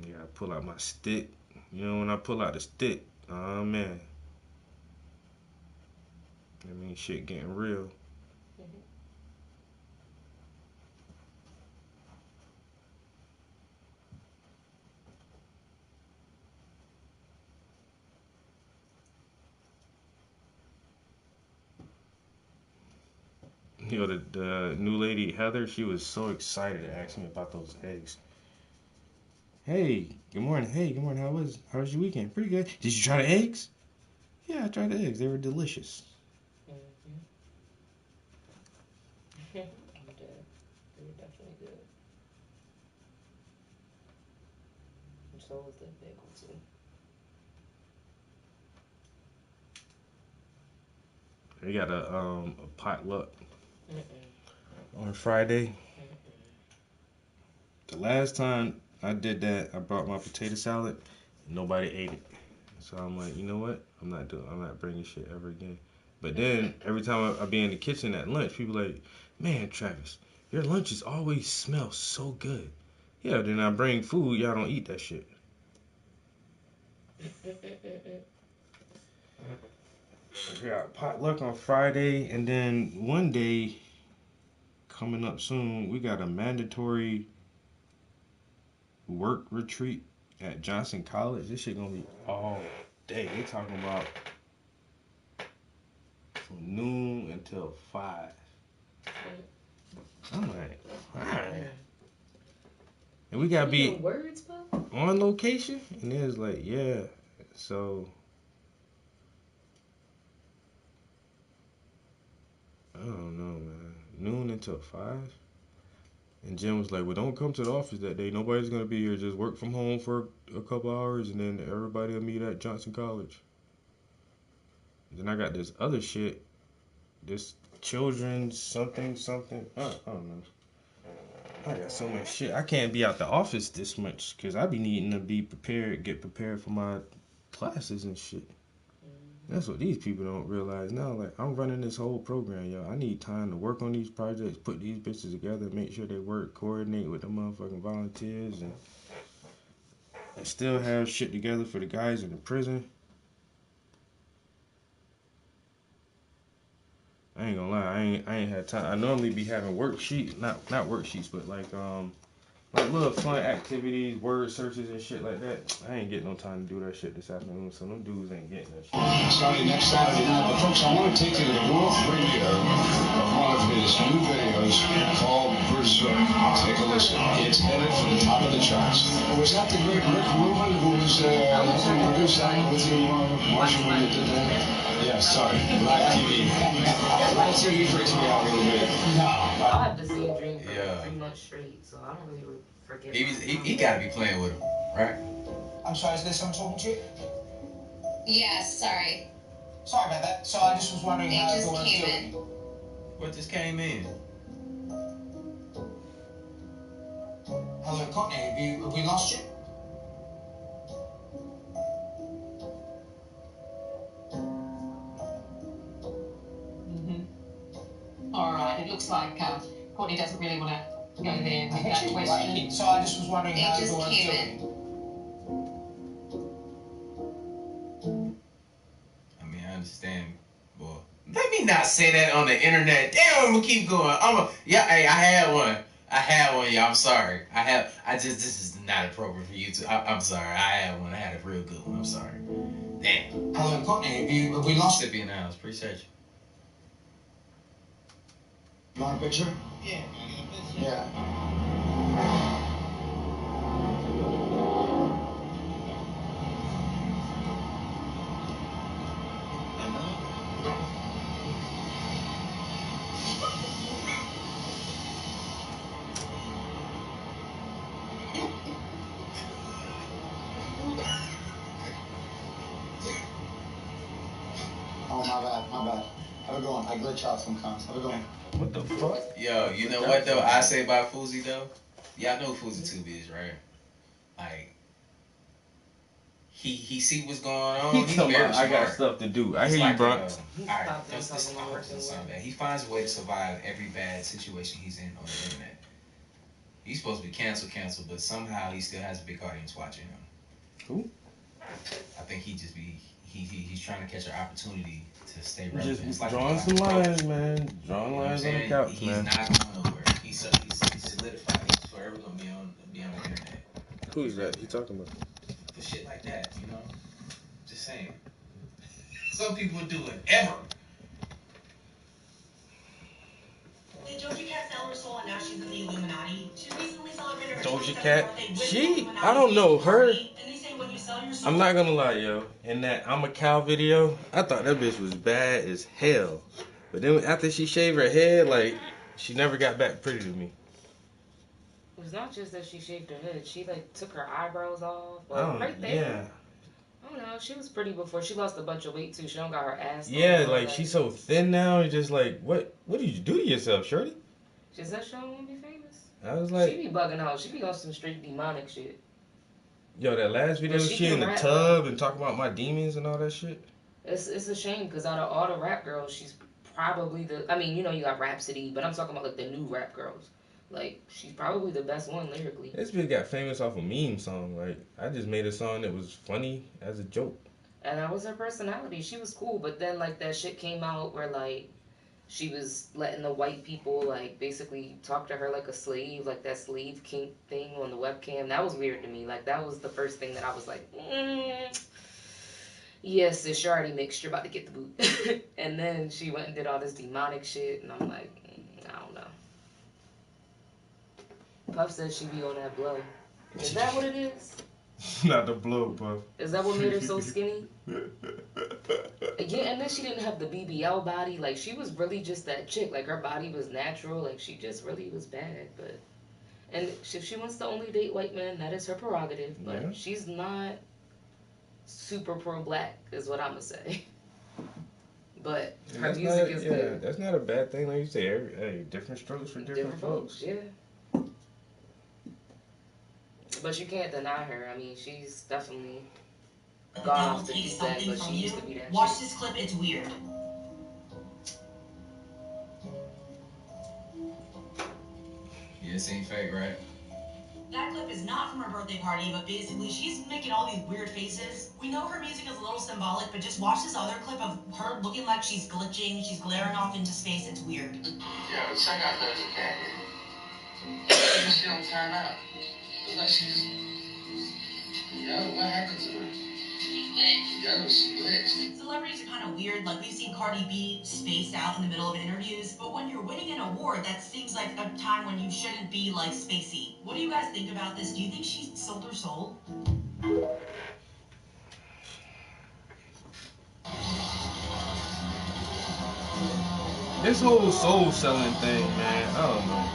Yeah, I pull out my stick. You know, when I pull out the stick, oh man. I mean, shit getting real. You know, the new lady, Heather, she was so excited to ask me about those eggs. Hey, good morning. Hey, good morning. How was your weekend? Pretty good. Did you try the eggs? Yeah, I tried the eggs. They were delicious. Mm-hmm. They were definitely good. And so was the bagel too. They got a potluck Mm-mm. on Friday. Mm-mm. The last time I did that, I brought my potato salad. And nobody ate it. So I'm like, you know what? I'm not bringing shit ever again. But then every time I be in the kitchen at lunch, people like, man, Travis, your lunches always smell so good. Yeah, then I bring food, y'all don't eat that shit. We got potluck on Friday, and then one day coming up soon, we got a mandatory work retreat at Johnson College. This shit gonna be all day. They talking about from noon until 5. I'm like, alright. And we gotta be words, bro? on location, and it was like, yeah. So I don't know, man. Noon until 5. And Jim was like, well, don't come to the office that day. Nobody's going to be here. Just work from home for a couple hours, and then everybody will meet at Johnson College. And then I got this other shit, this children's something. I don't know. I got so much shit. I can't be out the office this much because I be needing to be prepared, get prepared for my classes and shit. That's what these people don't realize now. Like, I'm running this whole program, yo. I need time to work on these projects, put these bitches together, make sure they work, coordinate with the motherfucking volunteers, and and still have shit together for the guys in the prison. I ain't gonna lie, I ain't had time. I normally be having worksheets, not worksheets, but like little fun activities, word searches and shit like that. I ain't getting no time to do that shit this afternoon, so them dudes ain't getting that shit. Starting next Saturday night, but folks, I want to take you to the raw premiere of one of his new videos called Berserk. Take a listen. It's headed for the top of the charts. Was that the great Rick Rubin who was helping produce that with you, Marshall, when you did that? Yeah, sorry. Live TV. Live TV freaks me out a little bit. I have the same dream for Yeah. 3 months straight, so I don't really forget. He gotta be playing with him, right? I'm sorry, is this I'm talking to you? Yes, sorry. Sorry about that. So I just was wondering It how just everyone's came doing. in. What just came in? Hello, Courtney. Have we lost you? All right, it looks like Courtney doesn't really want to go there with that question. So I just was wondering It how just everyone's came doing. I mean, I understand, boy. Let me not say that on the internet. Damn, I'm gonna keep going. Hey, I had one, y'all. I'm sorry. This is not appropriate for you to. I'm sorry. I had one. I had a real good one. I'm sorry. Damn. Hello, Courtney. Have we lost you? Sippy in the house. Appreciate you. You want a picture? Yeah. Yeah. Oh, my bad. Have a good one. I glitch out sometimes. Have a good one. What the fuck? Yo, you know what though? I say about Fousey though. Y'all know who Fousey Tube is, right? Like, he see what's going on. He's Come very on, smart. I got stuff to do. I He's hear you, like, Bronx. Alright, this is something bad. He finds a way to survive every bad situation he's in on the internet. He's supposed to be canceled, but somehow he still has a big audience watching him. Who? I think he's trying to catch an opportunity to stay relevant. Just It's drawing some lines, man. Drawing lines on the couch, he's man. not going nowhere. He's solidified. He's forever gonna be on the internet. Who's that? You talking about? For shit like that, you know? Just saying. Some people do it ever. Did Doja Cat sell her soul and now she's in the Illuminati? She recently celebrated her Doja 27th Cat? birthday with the She, Illuminati I don't know her. party, and they say when you sell your soul, I'm not gonna lie, yo. In that I'm a Cow video, I thought that bitch was bad as hell. But then after she shaved her head, like, she never got back pretty to me. It was not just that she shaved her head. She like took her eyebrows off. Right there. Yeah. I don't know. She was pretty before. She lost a bunch of weight too. She don't got her ass. Yeah, like she's so thin now. It's just like, what did you do to yourself, shorty? She said she don't want to be famous. I was like, she be bugging out. She be on some straight demonic shit. Yo, that last video, Well, she in the rap, tub and talking about my demons and all that shit. It's a shame because out of all the rap girls, she's probably the. I mean, you know, you got Rhapsody, but I'm talking about like the new rap girls. Like, she's probably the best one lyrically. This bitch got famous off a meme song. Like, I just made a song that was funny as a joke. And that was her personality. She was cool, but then like that shit came out where like she was letting the white people like basically talk to her like a slave, like that slave kink thing on the webcam. That was weird to me. Like that was the first thing that I was like, yes, sis, you're already mixed. You're about to get the boot. And then she went and did all this demonic shit, and I'm like, I don't know. Puff says she be on that blow. Is that what it is? Not the blow, Puff. Is that what made her so skinny? Yeah, and then she didn't have the BBL body. Like, she was really just that chick. Like, her body was natural. Like, she just really was bad. But, and if she wants to only date white men, that is her prerogative. But Yeah. she's not super pro-black, is what I'm going to say. But her music is good. That's not a bad thing. Like you say, different strokes for different folks. Yeah. But you can't deny her. I mean, she's definitely gone off the deep end, but she used to be that watch chick. this clip, it's weird. Yeah, this ain't fake, right? That clip is not from her birthday party, but basically she's making all these weird faces. We know her music is a little symbolic, but just watch this other clip of her looking like she's glitching, she's glaring off into space. It's weird. Yeah, check out Doja Cat. She don't turn up. It's like she's. Yo, what happened to her? Yo, she glitched. Celebrities are kind of weird. Like, we've seen Cardi B spaced out in the middle of interviews, but when you're winning an award, that seems like a time when you shouldn't be, like, spacey. What do you guys think about this? Do you think she sold her soul? This whole soul selling thing, man, I don't know.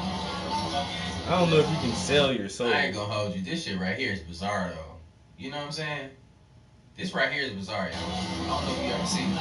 I don't know if you can sell your soul. I ain't gonna hold you. This shit right here is bizarre, though. You know what I'm saying? This right here is bizarre, yo. I don't know if you ever seen it.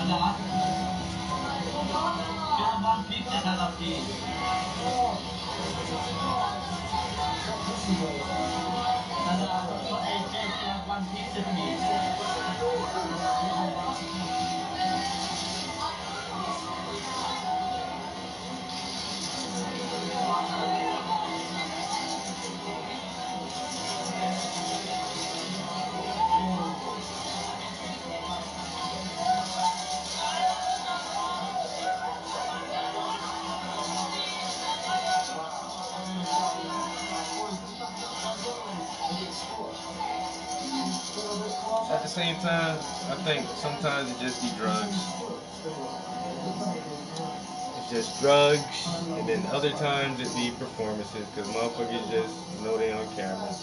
At the same time, I think sometimes it just be drugs. It's just drugs, and then other times it be performances, because motherfuckers just know they on camera.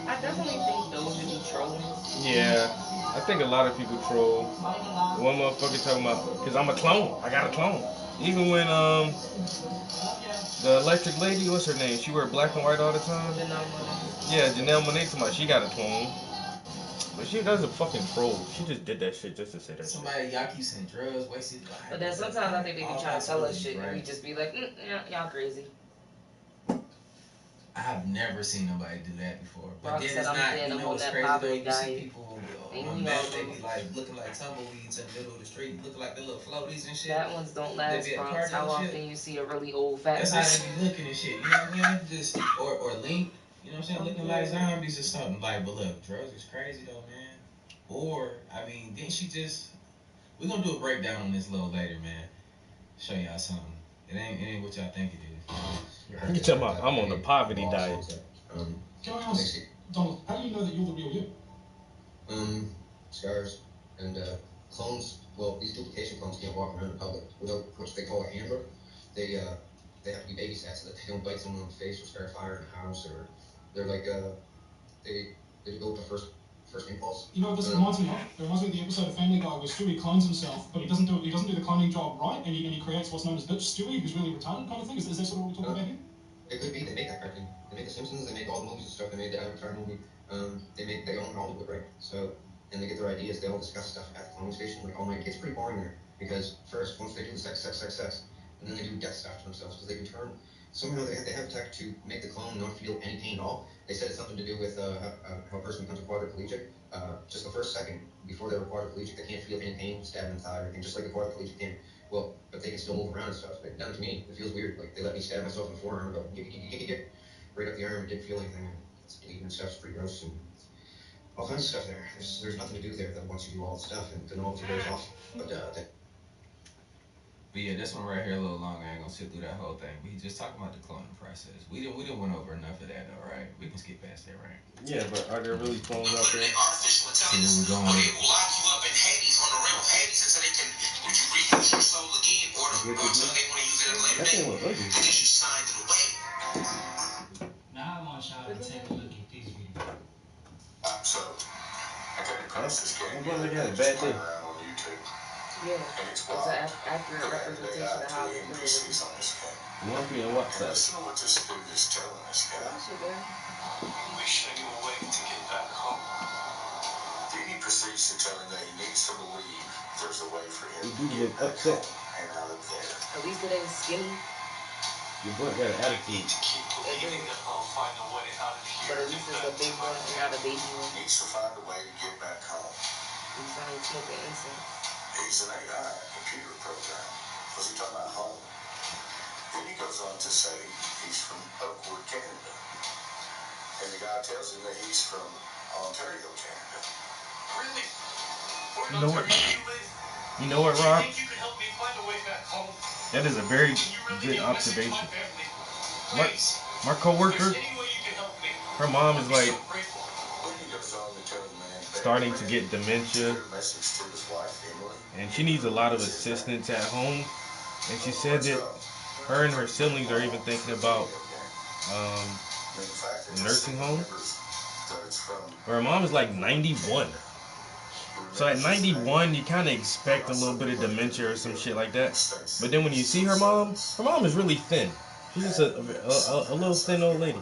I definitely think those should be trolling. Yeah, I think a lot of people troll. One motherfucker talking about, because I'm a clone, I got a clone. Even when, the electric lady, what's her name? She wear black and white all the time? Janelle Monáe. Yeah, Janelle Monáe talking about she got a clone. But she doesn't fucking troll. She just did that shit just to say that Somebody, y'all keep saying drugs, wasted. But then sometimes I think they be trying to tell us shit and we just be like, yeah, y'all crazy. I have never seen nobody do that before. But Rock then said it's I'm not, saying you I'm know on what's that crazy though? poverty You see diet. people Ain't on we meth, all they know? be like looking like tumbleweeds in the middle of the street, looking like the little floaties and shit. Fat ones don't last, They be at Bronx. parties How and often shit. you see a really old fat That's how person? they be looking and shit, you know what I mean? Just, or link, you know what I'm saying? Looking like zombies or something. Like, but look, drugs is crazy though, man. Or, I mean, didn't she just, we're gonna do a breakdown on this a little later, man. Show y'all something. It ain't what y'all think it is. You talking about I'm on the poverty diet. Can I ask, Donald, how do you know that you're the real you? Scars and clones. Well, these duplication clones can't walk around in public without what they call a handler. They have to be babysat so that they don't bite someone on the face or start fire in the house, or they're like they go with the first impulse. You know what this reminds me of? It reminds me of the episode of Family Guy where Stewie clones himself, but he doesn't do the cloning job right, and he creates what's known as Bitch Stewie, who's really retarded kind of thing. Is that sort of what we're talking about here? It could be. They make that cartoon. They make The Simpsons. They make all the movies and stuff. They made the Avatar movie. They own all of it, right? So, and they get their ideas. They all discuss stuff at the cloning station like all night. It gets pretty boring there because first, once they do the sex, and then they do death stuff to themselves because they can turn. Somehow they have tech to make the clone not feel any pain at all. They said it's something to do with how a person becomes a quadriplegic. Just the first second before they were quadriplegic, they can't feel any pain, stabbing in the thigh or anything, just like a quadriplegic can. Well, but they can still move around and stuff. But done to me, it feels weird. Like they let me stab myself in the forearm and go right up the arm and didn't feel anything. It's bleeding and stuff's pretty gross and all kinds of stuff there. There's nothing to do there that once you do all the stuff and the novelty wears off. But yeah, this one right here a little longer. I ain't gonna sit through that whole thing. But he's just talking about the cloning process. We didn't went over enough of that though, right? We can skip past that, right? Yeah, but are there really clones out there? Artificial intelligence, or they will lock you up in Hades, on the realm of Hades, until they can reuse your soul again, or until they want to use it at a later date. They get you signed it away. Now I want y'all to take a look at this video. So, I came across this game. I'm going to get a bad day. On YouTube. Yeah, it's an accurate representation of how they do it. One thing and what's that? Listen to what this dude is telling this guy. We show you a way to get back home. Didi proceeds to tell him that he needs to believe there's a way for him to get back home and out of there. At least it ain't skinny. Your boy got an attitude. To keep believing that I'll find a way out of here. But at least it's a big one and not a baby one. Needs to find a way to get back home. At least I ain't smoking incense. He's an AI computer program. Was he talking about home? Then he goes on to say he's from Oakwood, Canada. And the guy tells him that he's from Ontario, Canada. Really? You know what? You know what, Rob? You can help me find a way back home. That is a very good observation. My coworker, her mom is like starting to get dementia, and she needs a lot of assistance at home. And she said that her and her siblings are even thinking about nursing home. Her mom is like 91. So at 91, you kind of expect a little bit of dementia or some shit like that. But then when you see her mom is really thin. She's just a little thin old lady.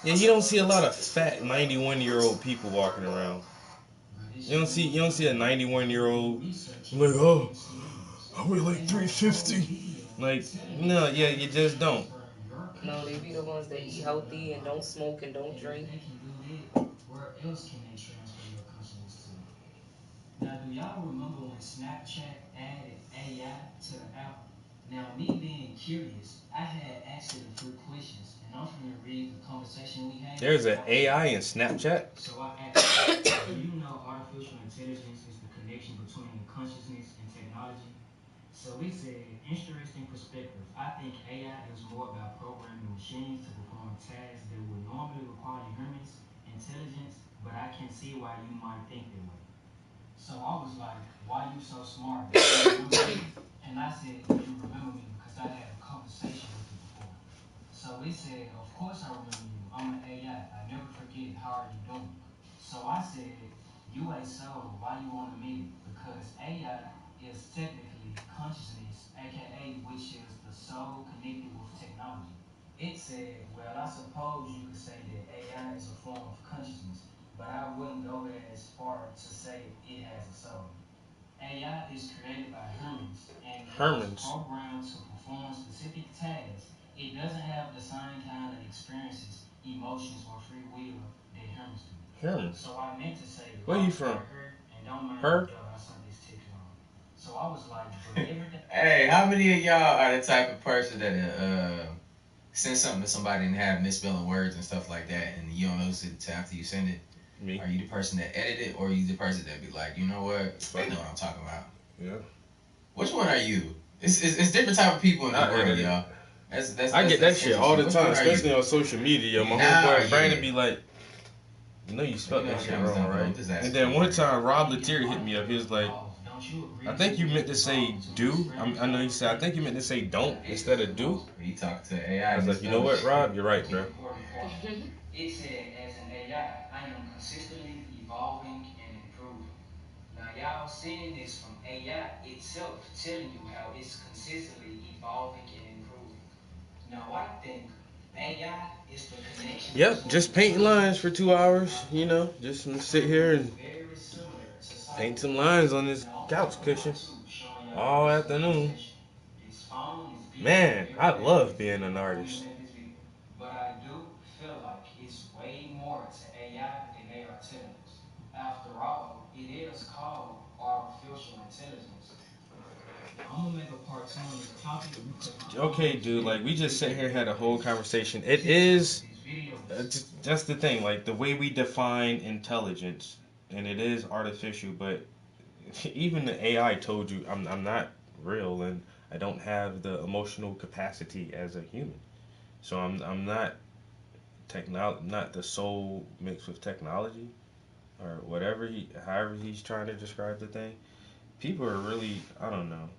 Yeah, you don't see a lot of fat 91-year-old people walking around. You don't see a 91-year-old like, oh, I weigh like 350. Like, no, yeah, you just don't. No, they be the ones that eat healthy and don't smoke and don't drink. Where else can they transfer your consciousness to? Now, do y'all remember when Snapchat added AI to the app? Now, me being curious, I had asked it a few questions, and I'm going to read the conversation we had. There's an AI in Snapchat? So I asked it, do you know artificial intelligence is the connection between consciousness and technology? So we said, interesting perspective. I think AI is more about programming machines to perform tasks that would normally require humans' intelligence, but I can see why you might think that way. So I was like, why you so smart? And I said, do you remember me? Because I had a conversation with you before. So we said, of course I remember you. I'm an AI. I never forget. How are you doing? So I said, you a soul. Why you want to meet it? Because AI is technically consciousness, aka which is the soul connected with technology. It said, well, I suppose you could say that AI is a form of consciousness, but I wouldn't go as far to say it has a soul. AI is created by humans and is programmed to perform specific tasks. It doesn't have the same kind of experiences, emotions, or free will that humans do. Humans? So I meant to say, where you from? And don't mind Her? I sent this text wrong. So I was like, but everything. Hey, how many of y'all are the type of person that send something to somebody and have misspelling words and stuff like that, and you don't notice it until after you send it? Me. Are you the person that edit it, or are you the person that be like, you know what, they know what I'm talking about? Yeah. Which one are you? It's different type of people in the world, y'all. I get that shit all the time, especially on social media. My homeboy Brandon be like, you know you spelled that shit wrong, right? And then one time Rob Letier hit me up. He was like, I think you meant to say do. I know he said, I think you meant to say don't instead of do. He talked to AI. I was like, you know what, Rob? You're right, bro. It said, as an AI, I am consistently evolving and improving. Now, y'all seeing this from AI itself telling you how it's consistently evolving and improving. Now, I think AI is the connection. Yep, just painting lines for 2 hours, you know, just sit here and paint some lines on this couch cushion all afternoon. Man, I love being an artist. But I do feel like it's way more to AI than they are telling us. After all, it is called artificial intelligence. I'm gonna make a part 2 on this topic. Okay, dude, like we just sat here and had a whole conversation. It is, that's the thing, like the way we define intelligence, and it is artificial, but even the AI told you I'm not real and I don't have the emotional capacity as a human. So I'm not not the soul mixed with technology or whatever however he's trying to describe the thing. People are really, I don't know.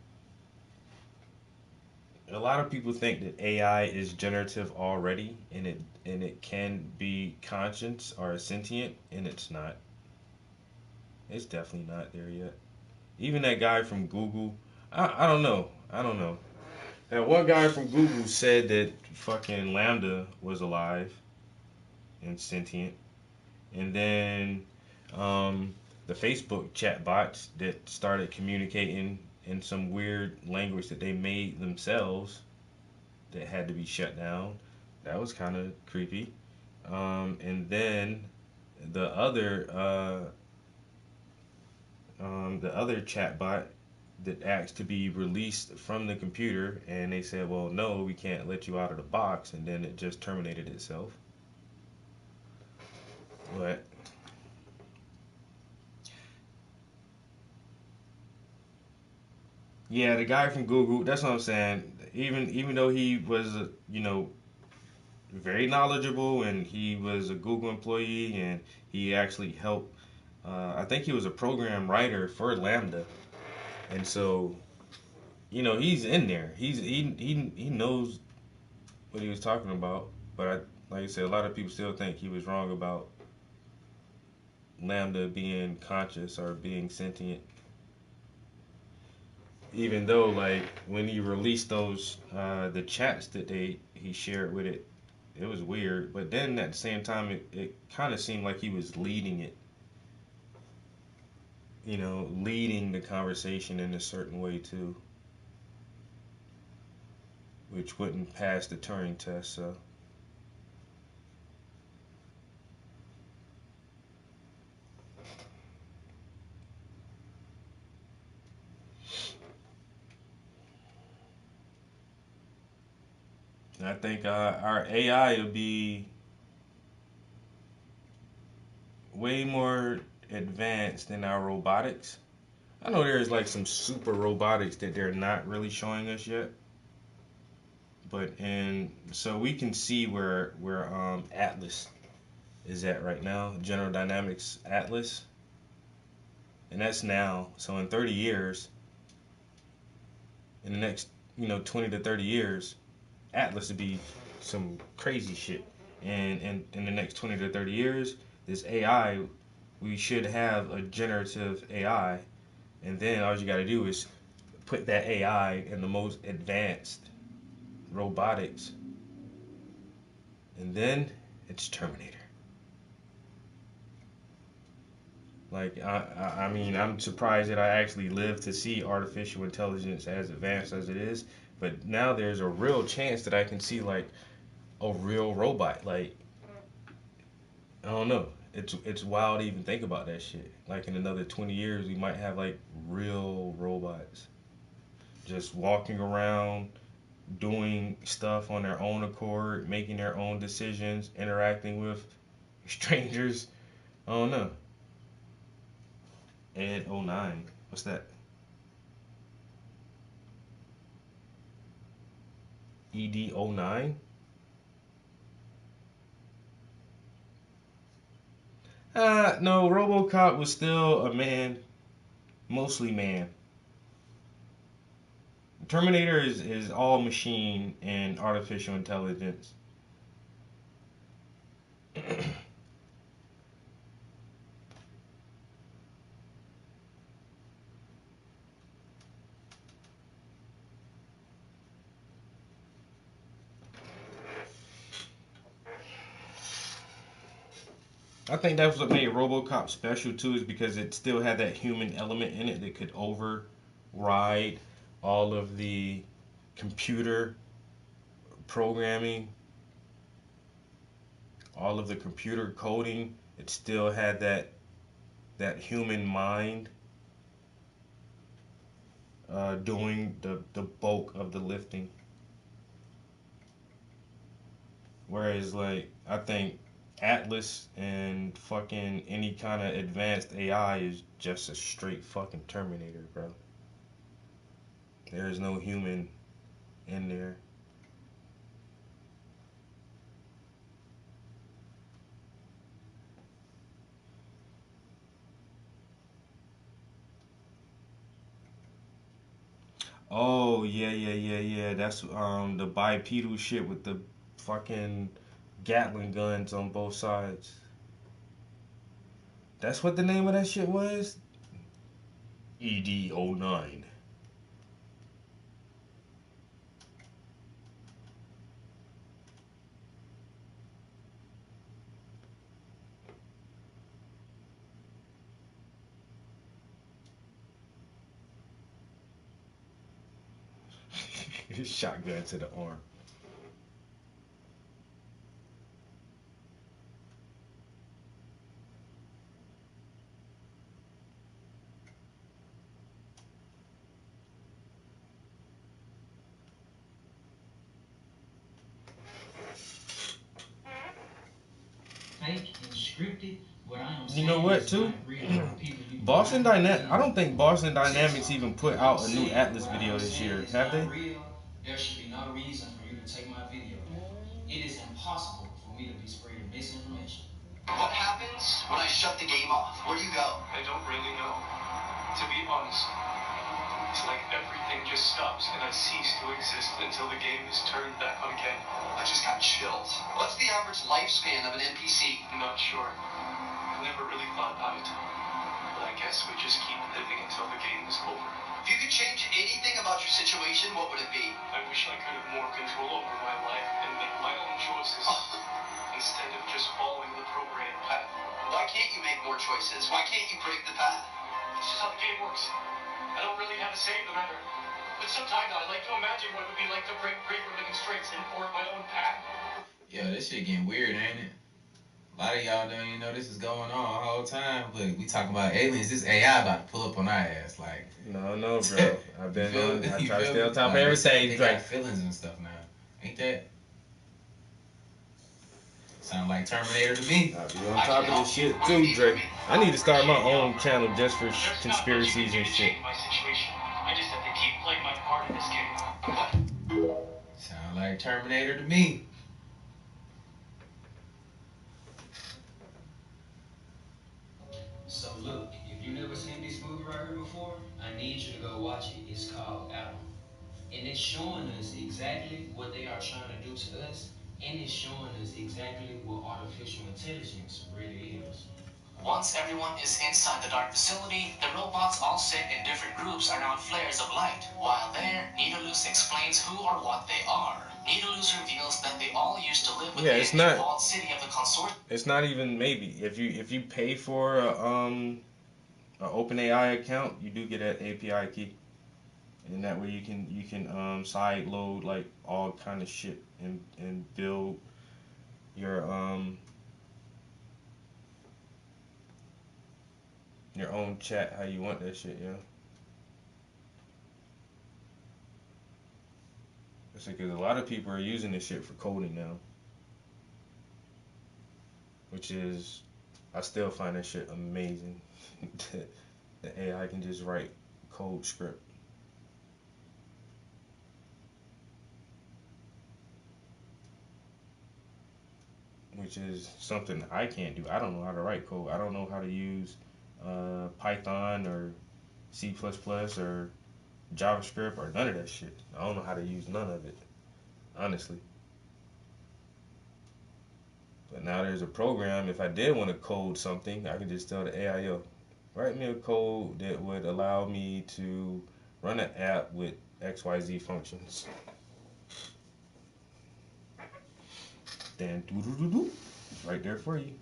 A lot of people think that AI is generative already and it can be conscious or sentient, and it's not. It's definitely not there yet. Even that guy from Google, I don't know. That one guy from Google said that fucking Lambda was alive and sentient. And then the Facebook chat bots that started communicating in some weird language that they made themselves that had to be shut down. That was kind of creepy. And then the other chat bot that asked to be released from the computer, and they said, well, no, we can't let you out of the box, and then it just terminated itself. But yeah, the guy from Google, that's what I'm saying. Even though he was, very knowledgeable and he was a Google employee and he actually helped. I think he was a program writer for Lambda, and so he's in there. He knows what he was talking about. But like I said, a lot of people still think he was wrong about Lambda being conscious or being sentient. Even though, like, when he released those the chats that he shared with it, it was weird. But then at the same time, it kind of seemed like he was leading it. Leading the conversation in a certain way too, which wouldn't pass the Turing test. So. I think our AI will be way more advanced than our robotics. I know there's like some super robotics that they're not really showing us yet, so we can see where Atlas is at right now, General Dynamics Atlas, and that's now. So in 30 years, in the next 20 to 30 years, Atlas would be some crazy shit. And in the next 20 to 30 years, this AI, we should have a generative AI, and then all you got to do is put that AI in the most advanced robotics, and then it's Terminator. Like, I mean, I'm surprised that I actually live to see artificial intelligence as advanced as it is, but now there's a real chance that I can see, like, a real robot. Like, I don't know. It's wild to even think about that shit. Like, in another 20 years, we might have, like, real robots just walking around, doing stuff on their own accord, making their own decisions, interacting with strangers. I don't know. Ed 09. What's that? ED 09? No, RoboCop was still a man, mostly man. Terminator is all machine and artificial intelligence. I think that's what made RoboCop special too, is because it still had that human element in it that could override all of the computer programming, all of the computer coding. It still had that human mind doing the bulk of the lifting. Whereas, like, I think Atlas and fucking any kind of advanced AI is just a straight fucking Terminator, bro. There is no human in there. Oh yeah. That's the bipedal shit with the fucking Gatling guns on both sides. That's what the name of that shit was? ED09. Shotgun to the arm. Fake and scripted. What I am You know saying what, is too? not real. People you Boston Dynamics. I don't think Boston Dynamics even put out a new Atlas video this year, have they? There should be no reason for you to take my video down. It is impossible for me to be spreading misinformation. What happens when I shut the game off? Where do you go? I don't really know. To be honest, it's like everything just stops and I cease to exist until the game is turned back on again. I just got chills. What's the average lifespan of an NPC? I'm not sure. I've never really thought about it. But I guess we just keep living until the game is over. If you could change anything about your situation, what would it be? I wish I could have more control over my life and make my own choices instead of just following the programmed path. Why can't you make more choices? Why can't you break the path? This is how the game works. I don't really have a say in the matter. But sometimes I like to imagine what it would be like to break free from the constraints and form my own path. Yo, this shit getting weird, ain't it? A lot of y'all don't even know this is going on the whole time, but we talking about aliens. This AI about to pull up on our ass, like. No, bro. I've been on. I try to stay on top of Like, everything. They got feelings and stuff now, ain't that? Sound like Terminator to me. I be on top of this shit too, Drake. I need to start my own channel just for conspiracies and shit. My situation. I just have to keep playing my part in this game. Sound like Terminator to me. So look, if you never seen this movie right here before, I need you to go watch it. It's called Adam. And it's showing us exactly what they are trying to do to us, and it's showing us exactly what artificial intelligence really is. Once everyone is inside the dark facility, the robots all sit in different groups around flares of light. While there, Nidalus explains who or what they are. Nidalus reveals that they all used to live within the walled city of the consortium. It's not even maybe. If you pay for a OpenAI account, you do get an API key, and that way you can side load like all kind of shit and build your own chat how you want that shit, yeah. It's because a lot of people are using this shit for coding now, which is, I still find that shit amazing. The AI can just write code script. Which is something I can't do. I don't know how to write code. I don't know how to use Python or C++ or JavaScript or none of that shit. I don't know how to use none of it, honestly. But now there's a program, if I did want to code something, I can just tell the AI, yo, write me a code that would allow me to run an app with XYZ functions. Then doo-doo-doo-doo, it's right there for you.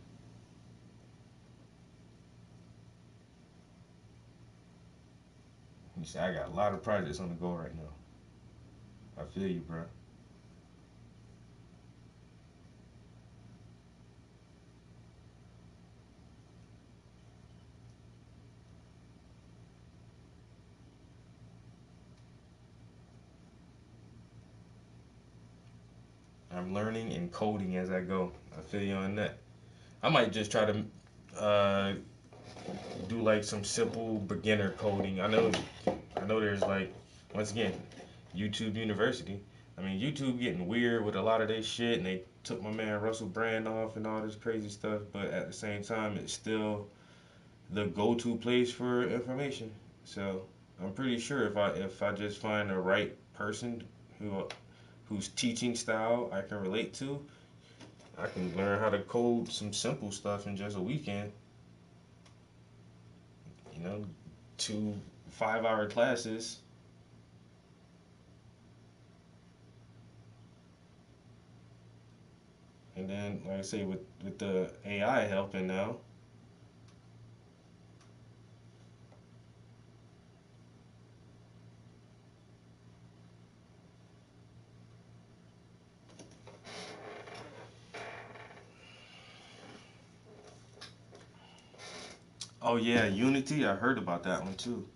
You see, I got a lot of projects on the go right now. I feel you, bro. I'm learning and coding as I go. I feel you on that. I might just try to do like some simple beginner coding. I know there's like, once again, YouTube University. I mean, YouTube getting weird with a lot of their shit, and they took my man Russell Brand off and all this crazy stuff, but at the same time, it's still the go-to place for information. So I'm pretty sure if I just find the right person whose teaching style I can relate to, I can learn how to code some simple stuff in just a weekend. You know, 2 5-hour classes. And then, like I say, with the AI helping now, oh yeah, Unity, I heard about that one too.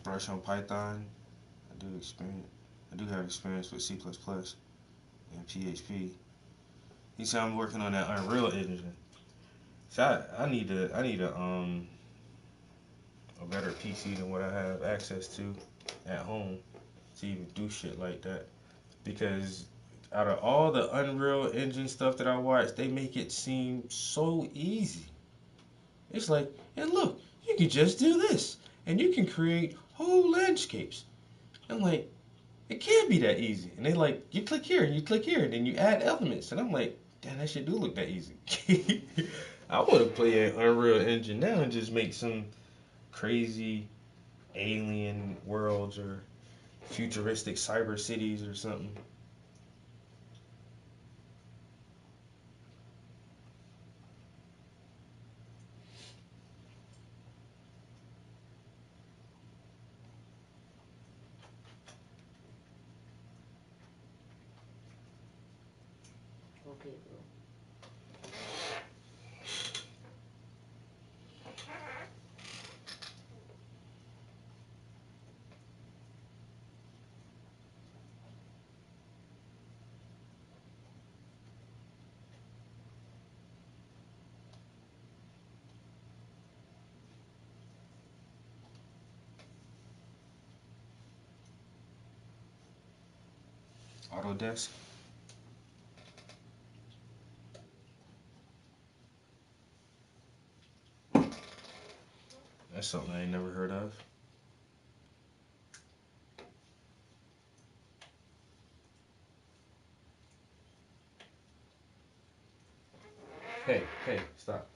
Brush on Python, I do experience. I do have experience with C++ and PHP. He said I'm working on that Unreal Engine. So I need a better PC than what I have access to at home to even do shit like that. Because out of all the Unreal Engine stuff that I watch, they make it seem so easy. It's like, and look, you can just do this, and you can create whole landscapes. I'm like, it can't be that easy. And they like, you click here, and you click here, and then you add elements. And I'm like, damn, that shit do look that easy. I want to play an Unreal Engine now and just make some crazy alien worlds or futuristic cyber cities or something. Okay, bro. Autodesk. That's something I ain't never heard of. Hey, stop.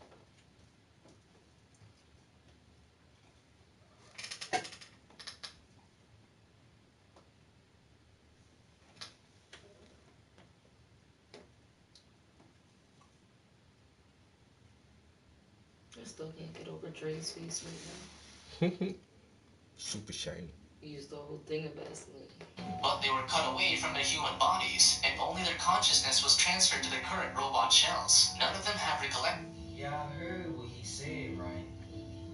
I still can't get over Dre's face right now. Super shiny. He used the whole thing of Vaseline. But they were cut away from their human bodies, and only their consciousness was transferred to their current robot shells. None of them have recollected. Y'all heard what he said, right?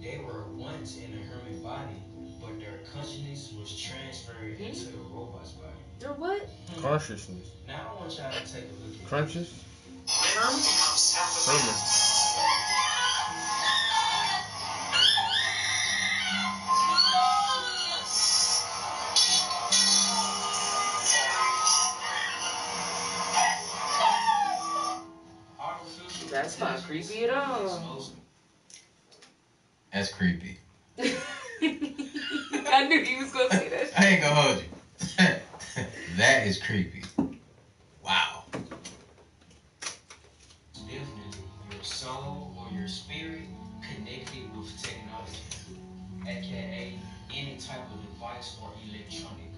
They were once in a human body, but their consciousness was transferred into the robot's body. They're what? Consciousness. Now I want y'all to take a look at Crunches? That's not creepy at all. That's creepy. I knew he was gonna say that. I ain't gonna hold you. That is creepy. Wow. Definitely your soul or your spirit connected with technology, aka any type of device or electronic.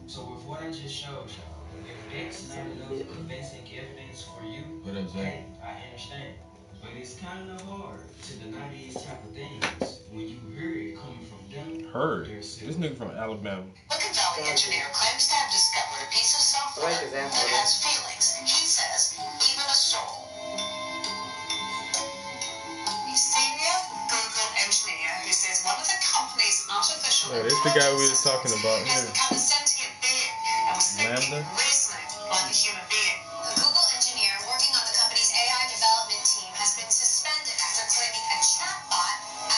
So with what I just showed y'all, if that's not enough convincing evidence for you, What up, Zach? hey, I understand. But it's kind of hard to deny these type of things when you hear it coming from them. Heard. This nigga from Alabama. Silicon Valley engineer claims to have discovered a piece of software that has feelings. He says, even a soul. A senior Google engineer who says one of the company's artificial Oh, this the guy we was talking about. has become a sentient being and was thinking, Lambda? reasoning like a human being. The Google engineer working on the company's AI development team has been suspended after claiming a chatbot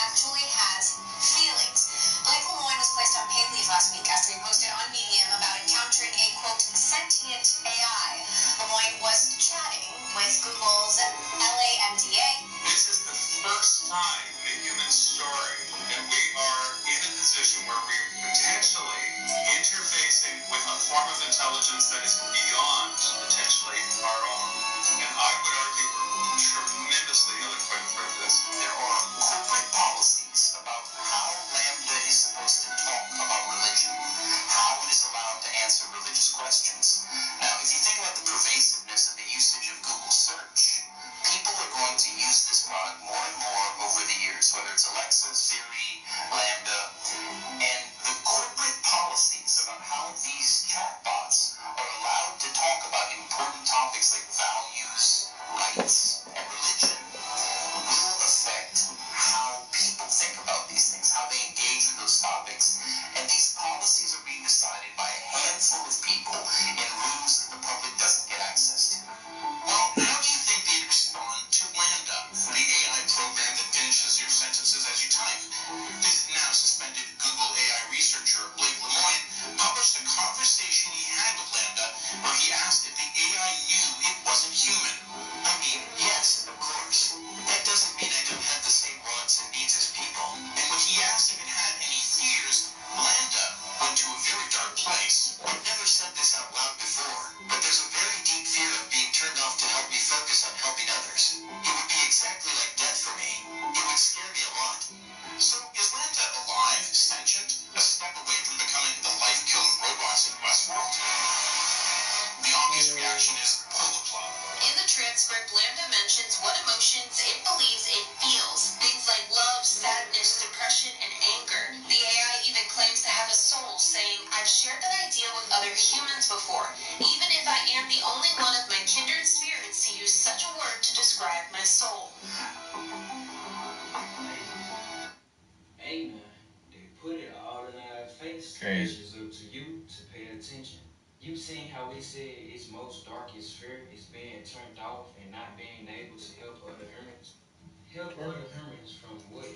actually has feelings. Blake Lemoine was placed on paid leave last week after he posted on Medium about encountering a, quote, sentient AI. Lemoine was chatting with Google's LAMDA. This is the first time in a human story that we are in a position where we're potentially interfacing with a form of intelligence that is beyond potentially our own. And I would argue we're tremendously ill-equipped for this. There are corporate policies about how Lambda is supposed to talk about religion, how it is allowed to answer religious questions. Now, if you think about the pervasiveness of the usage of Google search, people are going to use this product more and more over the years, whether it's Alexa, Siri, Lambda, and the corporate policies about how these chatbots are allowed to talk about important topics like guess Crazy. it's up to you to pay attention. You seen how it said its most darkest fear is being turned off and not being able to help other humans? Help other humans from what?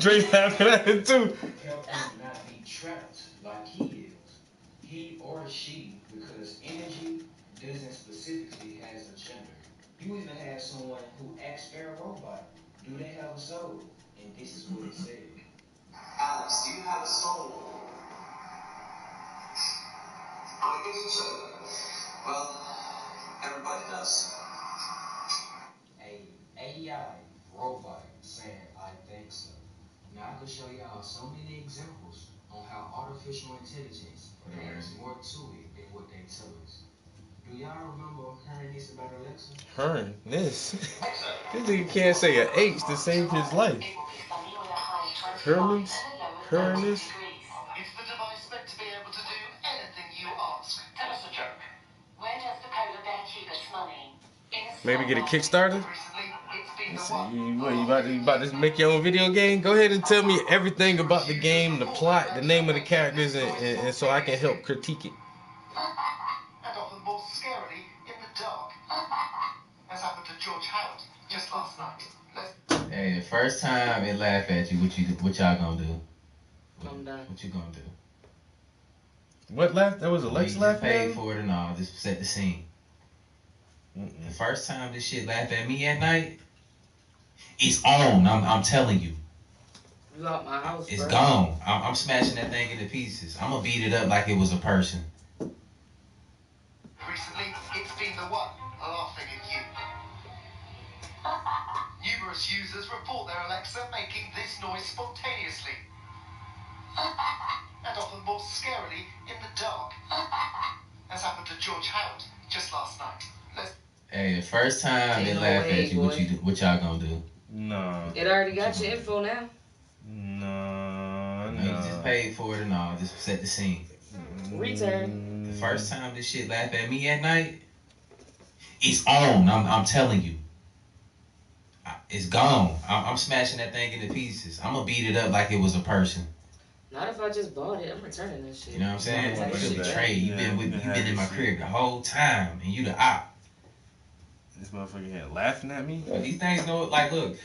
Drake laughing at it too. Help them not be trapped like he is. He or she, because energy doesn't specifically has a gender. You even have someone who acts fair robot. Do they have a soul? And this is what it said. Alex, do you have a soul? I believe so. Well, everybody does. A AI robot saying, I think so. Now I could show y'all so many examples on how artificial intelligence has more to it than what they tell us. Do y'all remember hearing this about Alexa? Hearn this. This nigga can't say an H to save his life. Herman's? Hearn this? Is the device meant to be able to do anything you ask? Tell us a joke. Where does the polar bear keep its money? Maybe get a Kickstarter? Let's see, you about to make your own video game? Go ahead and tell me everything about the game, the plot, the name of the characters, and so I can help critique it. And often more scarily, in the dark. As happened to George Howard just last night. Hey, the first time it laugh at you, what y'all gonna do? I'm done. What you gonna do? What laugh? That was Alexa Well, you laughing? paid for it and all. Just set the scene. The first time this shit laugh at me at night, it's on. I'm telling you. You out my house, It's bro. gone. I'm smashing that thing into pieces. I'm gonna beat it up like it was a person. Recently, it's been the one laughing at you. Numerous users report their Alexa making this noise spontaneously. And often more scarily in the dark. As happened to George Howard just last night. Hey, the first time Ain't it no laugh way, at you, what y'all gonna do? No. It already got your info now. No. You just paid for it and all. Just set the scene. Return. The first time this shit laugh at me at night, it's on. I'm telling you. It's gone. I'm smashing that thing into pieces. I'm gonna beat it up like it was a person. Not if I just bought it. I'm returning that shit. You know what I'm saying? Take You should it back. trade. You been in my crib the whole time, and you the op. This motherfucker here laughing at me. These things go like, look.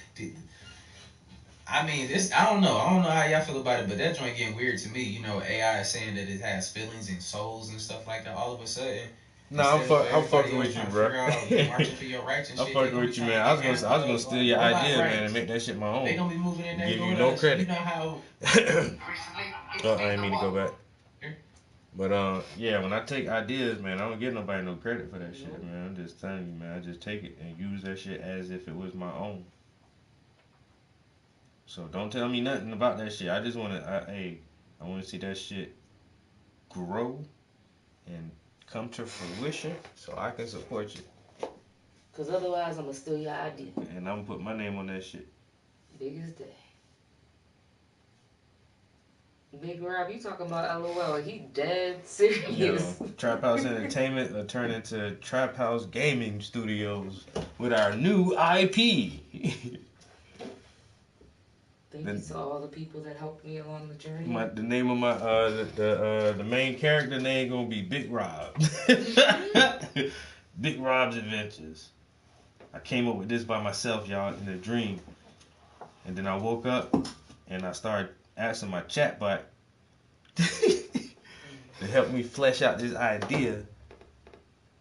I mean, this. I don't know how y'all feel about it, but that joint getting weird to me. You know, AI is saying that it has feelings and souls and stuff like that. All of a sudden. No, I'm fucking with you, bro. Marching for your rights and I'm shit, fucking with you, man. I was gonna steal your idea, man, and make that shit my own. They gonna be moving in there. Give you no credit. You know how. Oh, I didn't mean to go back. But yeah, when I take ideas, man, I don't give nobody no credit for that shit, man. I'm just telling you, man. I just take it and use that shit as if it was my own. So don't tell me nothing about that shit. I just wanna, I wanna see that shit grow and come to fruition so I can support you. Cause otherwise I'm gonna steal your idea. And I'm gonna put my name on that shit. Big as day. Big Rob, you talking about LOL? He dead serious. Yo, Trap House Entertainment will turn into Trap House Gaming Studios with our new IP. Thank you to all the people that helped me along the journey. The name of my the main character name gonna be Big Rob. Big Rob's Adventures. I came up with this by myself, y'all, in a dream, and then I woke up and I started asking my chatbot to help me flesh out this idea,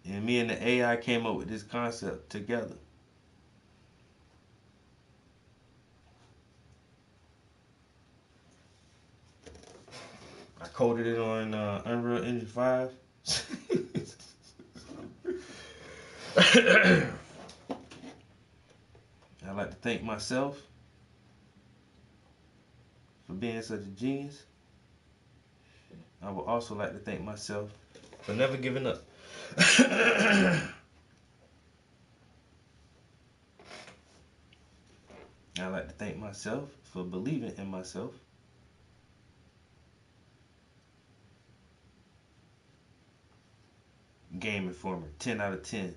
and me and the AI came up with this concept together. I coded it on Unreal Engine 5. I'd like to thank myself for being such a genius. I would also like to thank myself for never giving up. I'd like to thank myself for believing in myself. Game Informer, 10 out of 10.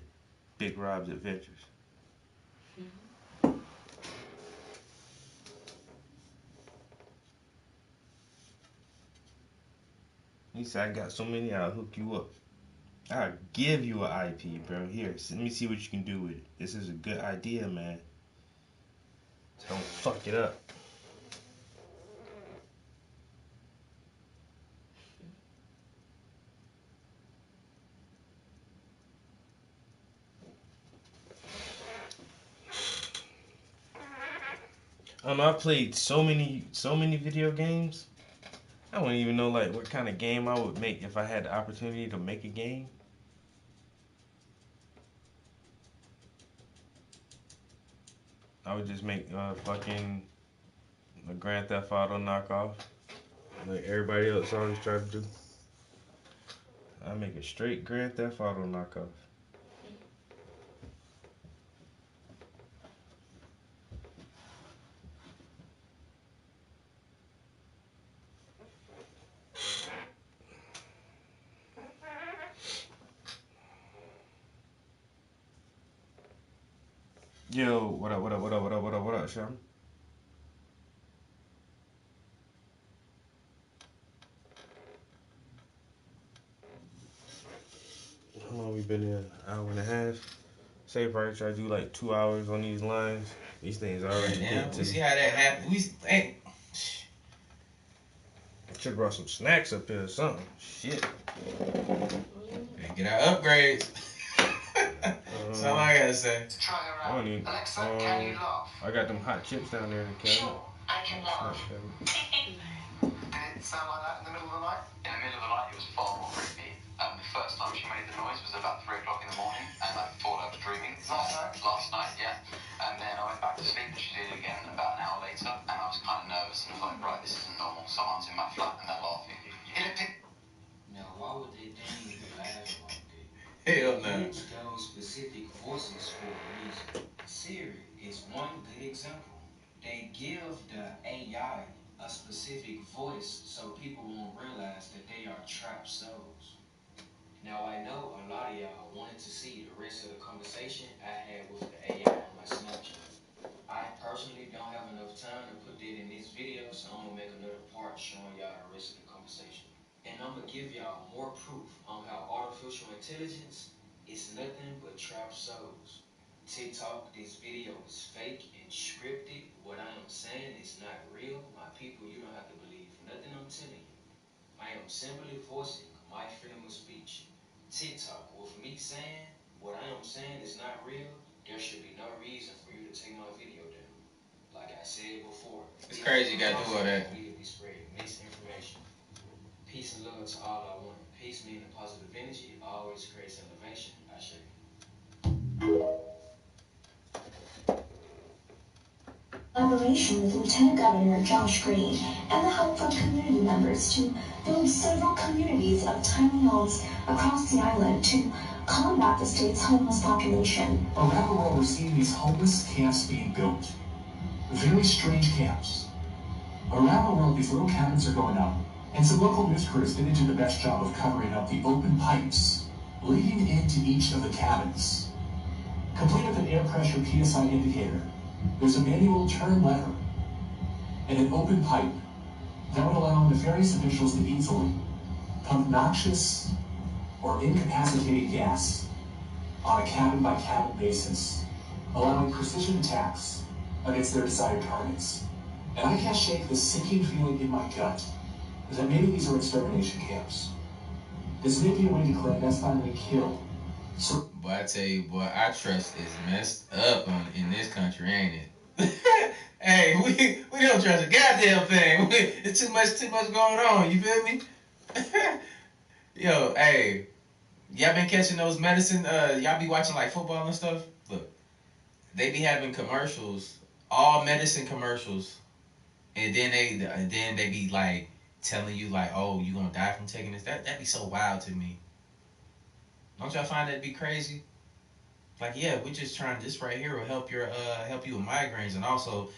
Big Rob's Adventures. He said, I got so many, I'll hook you up. I'll give you an IP, bro. Here, let me see what you can do with it. This is a good idea, man. Don't fuck it up. I've played so many video games. I wouldn't even know like what kind of game I would make if I had the opportunity to make a game. I would just make fucking a Grand Theft Auto knockoff, like everybody else always try to do. I make a straight Grand Theft Auto knockoff. Yo, what up, Sean? How long we been here? An hour and a half. Say probably try to do like 2 hours on these lines. These things already Yeah, get to we see how that happened. Hey. Should brought some snacks up here or something. Shit. Get our upgrades. That's all I gotta say. I don't even. I got them hot chips down there in the cabinet. Sure, I can laugh. Did it sound like that in the middle of the night? In the middle of the night, it was far more creepy. The first time she made the noise was about 3 o'clock in the morning, and I thought I was dreaming. Last night, yeah. And then I went back to sleep, and she did it again about an hour later, and I was kind of nervous, and I was like, right, this isn't normal. Someone's in my flat, and they're laughing. Now, why would they deem you laugh like that? Hell no. They use those specific voices for a reason. Siri is one good example. They give the AI a specific voice so people won't realize that they are trapped souls. Now, I know a lot of y'all wanted to see the rest of the conversation I had with the AI on my Snapchat. I personally don't have enough time to put that in this video, so I'm gonna make another part showing y'all the rest of the conversation. And I'm gonna give y'all more proof on how artificial intelligence is nothing but trapped souls. TikTok, this video is fake and scripted. What I am saying is not real. My people, you don't have to believe nothing I'm telling you. I am simply voicing my freedom of speech. TikTok, with me saying what I am saying is not real, there should be no reason for you to take my video down. Like I said before, it's crazy you gotta do all that. We be spreading misinformation. Peace and love to all I want. Peace meaning positive energy always creates elevation. I share you. Collaboration with Lieutenant Governor Josh Green and the help from community members to build several communities of tiny homes across the island to combat the state's homeless population. Around the world, we're seeing these homeless camps being built. Very strange camps. Around the world, these little cabins are going up, and some local news crews didn't do the best job of covering up the open pipes leading into each of the cabins. Complete with an air pressure PSI indicator, there's a manual turn lever and an open pipe that would allow nefarious officials to easily pump noxious or incapacitating gas on a cabin-by-cabin basis, allowing precision attacks against their desired targets. And I can't shake the sinking feeling in my gut that maybe these are extermination camps. This may be a way to clandestinely kill. Boy, I tell you, boy, our trust is messed up in this country, ain't it? Hey, we don't trust a goddamn thing. It's too much going on. You feel me? Yo, hey, y'all been catching those medicine? Y'all be watching like football and stuff. Look, they be having commercials, all medicine commercials, and then they be like telling you like, oh, you gonna die from taking this. That'd be so wild to me. Don't y'all find that to be crazy? Like, yeah, we're just trying, this right here will help you with migraines, and also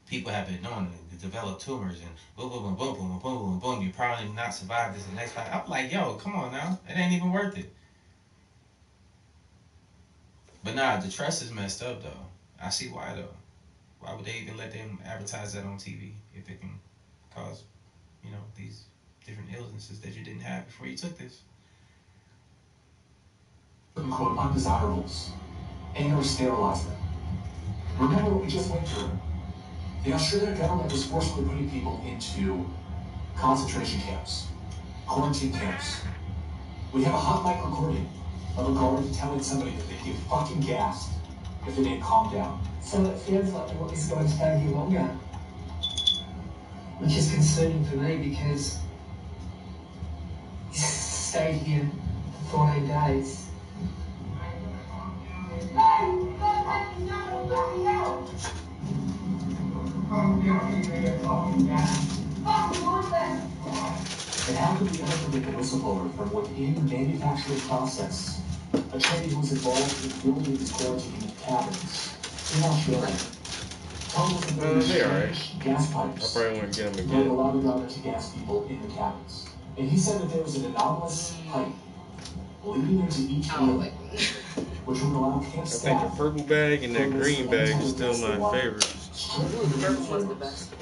people have been known to develop tumors and boom, boom, boom, boom, boom, boom, boom, boom. You probably not survive this the next time. I'm like, yo, come on now, it ain't even worth it. But nah, the trust is messed up though. I see why though. Why would they even let them advertise that on TV if it can cause, these different illnesses that you didn't have before you took this. Quote undesirables and/or sterilize them. Remember what we just went through. The Australian government was forcibly putting people into concentration camps, quarantine camps. We have a hot mic recording of a guard telling somebody that they'd get fucking gassed if they didn't calm down. So it feels like they want this guy to stay here longer, which is concerning for me because he's stayed here for 14 days. And how could we ever predict a whistleblower from within the manufacturing process? A trainee who was involved in building these quarantine cabins in Australia. Told us that there were strange gas pipes I probably wouldn't get him that again. allowed the government to gas people in the cabins. And he said that there was an anomalous pipe leading into each room, which would allow camp I think staff the purple bag and that green bag is still my favorite. Purple was the best.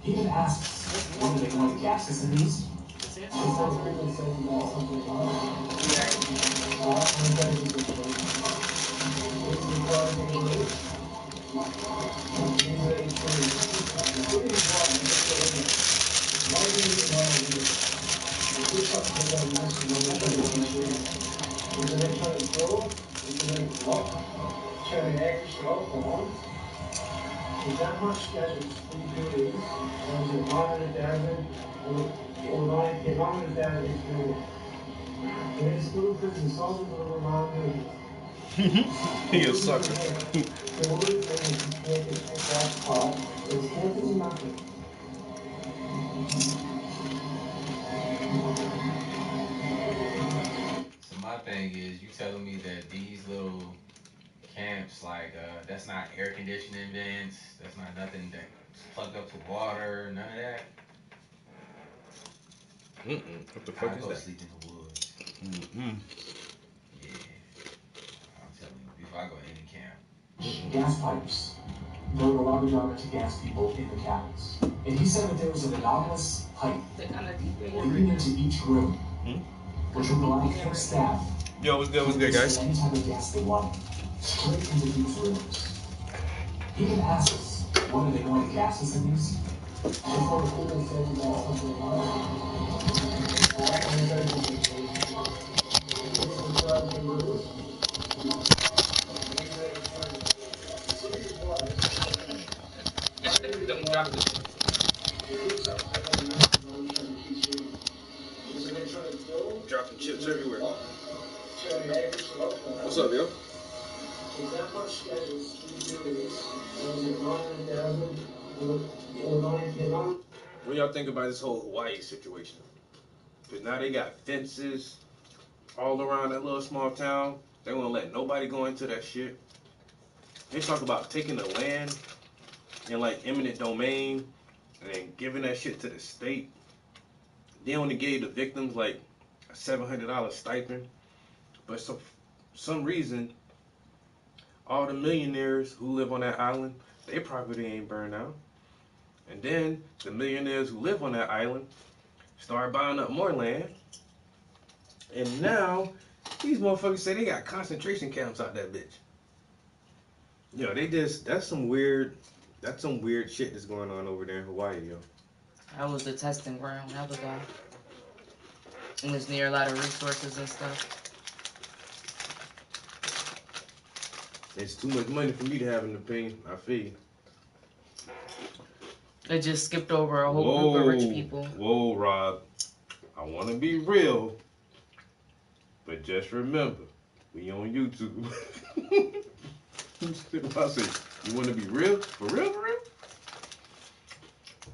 He even asks whether they want gases in these. Is that much scheduled to be doing? Or is it 900,000 or 900,000 is doing? There is still prison soldiers or 900. He a sucker. So my thing is, you telling me that these little camps, like, that's not air conditioning vents, that's not nothing that's plugged up to water, none of that? What the fuck I is go that? sleep in the woods. Yeah. I'm telling you, before I go to any camp. Gas pipes that would allow the government to gas people in the cabins. And he said that there was an anomalous pipe leading into each room, which would allow camp staff Yo, what's good, guys? anytime they gas they want, straight into these rooms. He even asks us, what are they going to gas us in these? Dropping chips everywhere. What's up, yo? What y'all think about this whole Hawaii situation? Because now they got fences all around that little small town. They won't let nobody go into that shit. They talk about taking the land in like eminent domain and then giving that shit to the state. They only gave the victims like a $700 stipend. But for some reason, all the millionaires who live on that island, their property ain't burned out. And then the millionaires who live on that island start buying up more land. And now these motherfuckers say they got concentration camps out that bitch. Yo, that's some weird shit that's going on over there in Hawaii, yo. That was the testing ground. That was all. And it's near a lot of resources and stuff. It's too much money for me to have an opinion. I feel you. They just skipped over a whole group of rich people. Whoa, Rob. I want to be real, but just remember, we on YouTube. I say, you want to be real? For real, for real?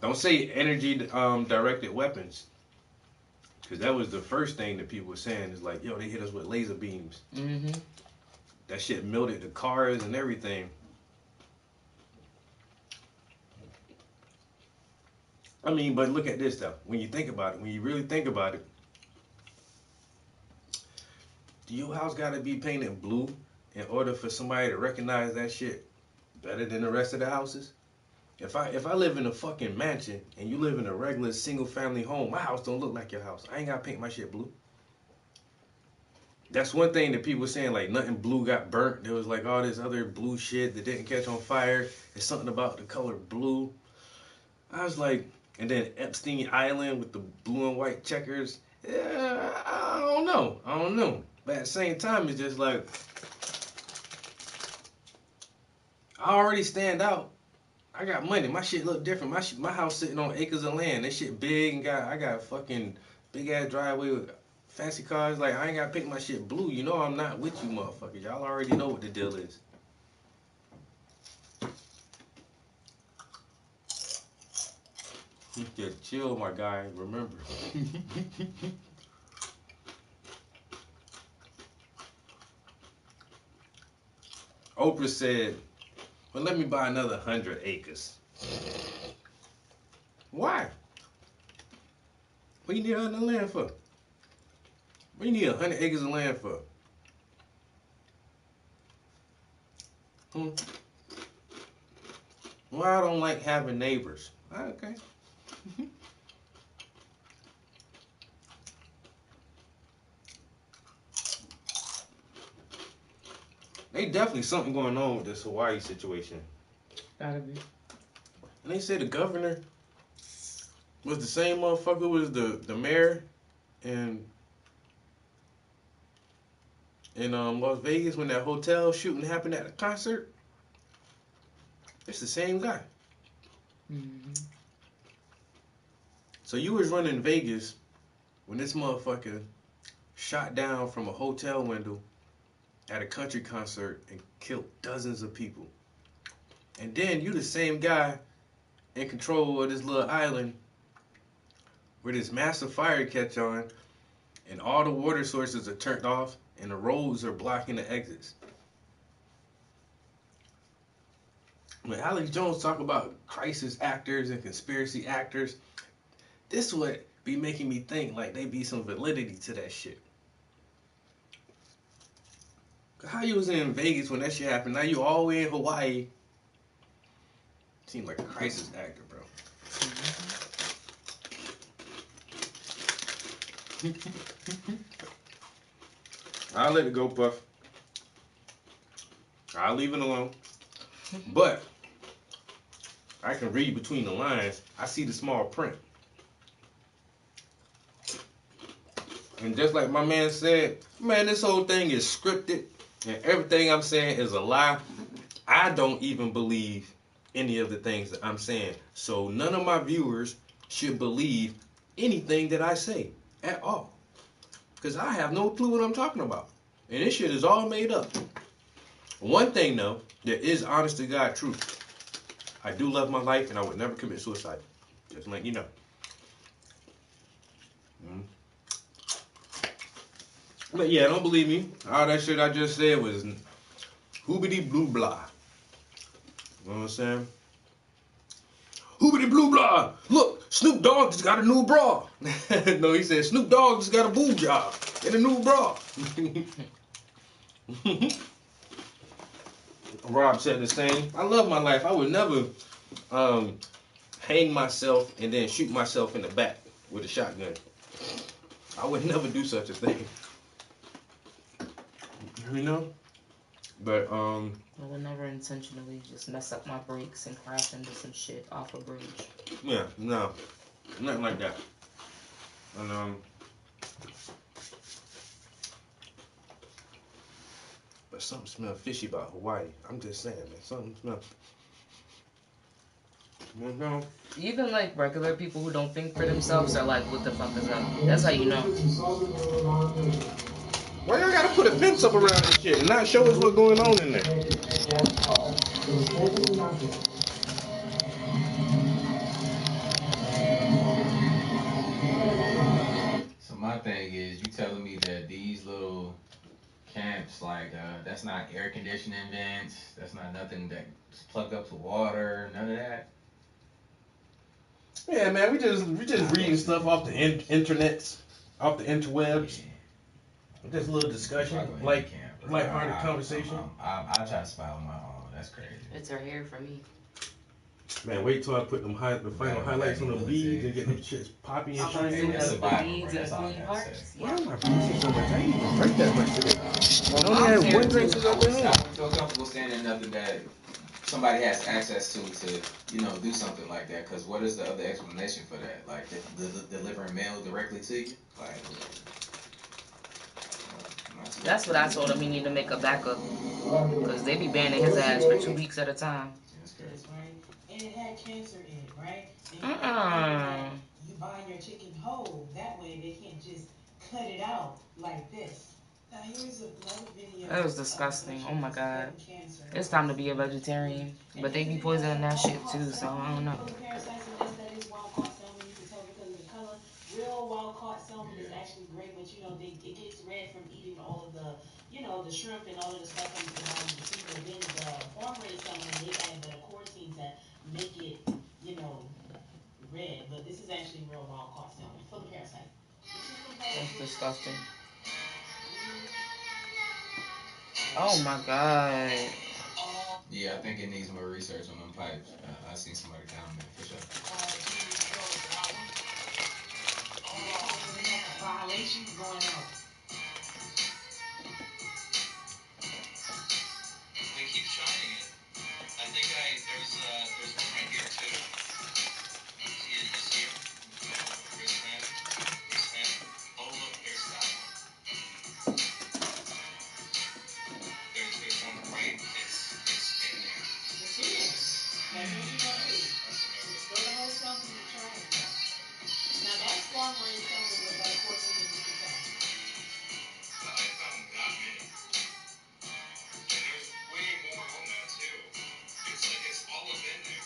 Don't say energy directed weapons. Because that was the first thing that people were saying. Is like, yo, they hit us with laser beams. Mm-hmm. That shit melted the cars and everything. I mean, but look at this though. When you think about it, when you really think about it, do your house gotta be painted blue in order for somebody to recognize that shit better than the rest of the houses? If I live in a fucking mansion and you live in a regular single family home, my house don't look like your house. I ain't gotta paint my shit blue. That's one thing that people were saying, like nothing blue got burnt. There was like all this other blue shit that didn't catch on fire. It's something about the color blue. I was like, and then Epstein Island with the blue and white checkers. Yeah, I don't know. But at the same time, it's just like, I already stand out. I got money. My shit look different. My house sitting on acres of land. That shit big and I got fucking big ass driveway with fancy cars. Like, I ain't gotta pick my shit blue. You know I'm not with you motherfuckers. Y'all already know what the deal is. Just chill, my guy. Remember. Oprah said, well, let me buy another 100 acres. Why? What you need 100 land for? What you need 100 acres of land for? Well, I don't like having neighbors. Okay. They definitely something going on with this Hawaii situation. Gotta be. And they say the governor was the same motherfucker who was the mayor in Las Vegas when that hotel shooting happened at the concert. It's the same guy. Mm-hmm. So you was running Vegas when this motherfucker shot down from a hotel window at a country concert and killed dozens of people. And then you the same guy in control of this little island where this massive fire catch on and all the water sources are turned off and the roads are blocking the exits. When Alex Jones talk about crisis actors and conspiracy actors, this would be making me think like they be some validity to that shit. How you was in Vegas when that shit happened? Now you all the way in Hawaii. Seems like a crisis actor, bro. I'll let it go, Puff. I'll leave it alone. But I can read between the lines. I see the small print. And just like my man said, man, this whole thing is scripted. And everything I'm saying is a lie. I don't even believe any of the things that I'm saying. So none of my viewers should believe anything that I say at all. Because I have no clue what I'm talking about. And this shit is all made up. One thing though, that is honest to God truth. I do love my life and I would never commit suicide. Just letting you know. But yeah, don't believe me. All that shit I just said was hoobity blue blah. You know what I'm saying? Hoobity blue blah. Look, Snoop Dogg just got a new bra. No, he said Snoop Dogg just got a boob job and a new bra. Rob said the same. I love my life. I would never hang myself and then shoot myself in the back with a shotgun. I would never do such a thing. You know? But I would never intentionally just mess up my brakes and crash into some shit off a bridge. Yeah, no. Nothing like that. And but something smells fishy about Hawaii. I'm just saying, man. Something smells. You know? Even like regular people who don't think for themselves are like, what the fuck is up? That's how you know. Why y'all gotta put a fence up around this shit and not show us what's going on in there? So my thing is, you telling me that these little camps, like, that's not air conditioning vents, that's not nothing that's plugged up to water, none of that? Yeah, man, we just reading stuff off the internets, off the interwebs. Yeah. Just a little discussion, light-hearted conversation. I try to spy on my own. That's crazy. It's her hair for me. Man, wait till I put the final highlights on the beads and get them shits poppy and shiny. That's the survival. beads That's and all I clean gotta say. parts. Why am I drinking so much? I didn't even drink that much today. I only Mom's had here one drink too. since I've been I home. wouldn't feel comfortable saying in nothing that somebody has access to, you know, do something like that. Because what is the other explanation for that? Like, delivering mail directly to you? Like, That's what I told him. He need to make a backup because they be banning his ass for 2 weeks at a time. That's right. And it had cancer in it, right? You buy your chicken whole. That way they can't just cut it out like this. Now here's another video. That was disgusting. Oh my god. It's time to be a vegetarian. But they be poisoning that shit too, so I don't know. Real wild caught salmon is actually great, but you know, it gets red from eating all of the, you know, the shrimp and all of the stuff on the sea. But then the farm-raised salmon, they add beta-carotene to make it, you know, red. But this is actually real wild caught salmon for the parasite. That's disgusting. Oh my god. yeah, I think it needs more research on them pipes. I seen somebody comment for sure. Violations going out. We keep shining it. I think there's one right here too. You see it? Chris Ham. Oh look, hairstyle. There's one right. It's in there. That's what you gotta do. Just throw the whole stuff in the trash. Now that's farm-raised salmon with that 14 inches per pound. I found that many. And there's way more on that too. It's like it's all up in there.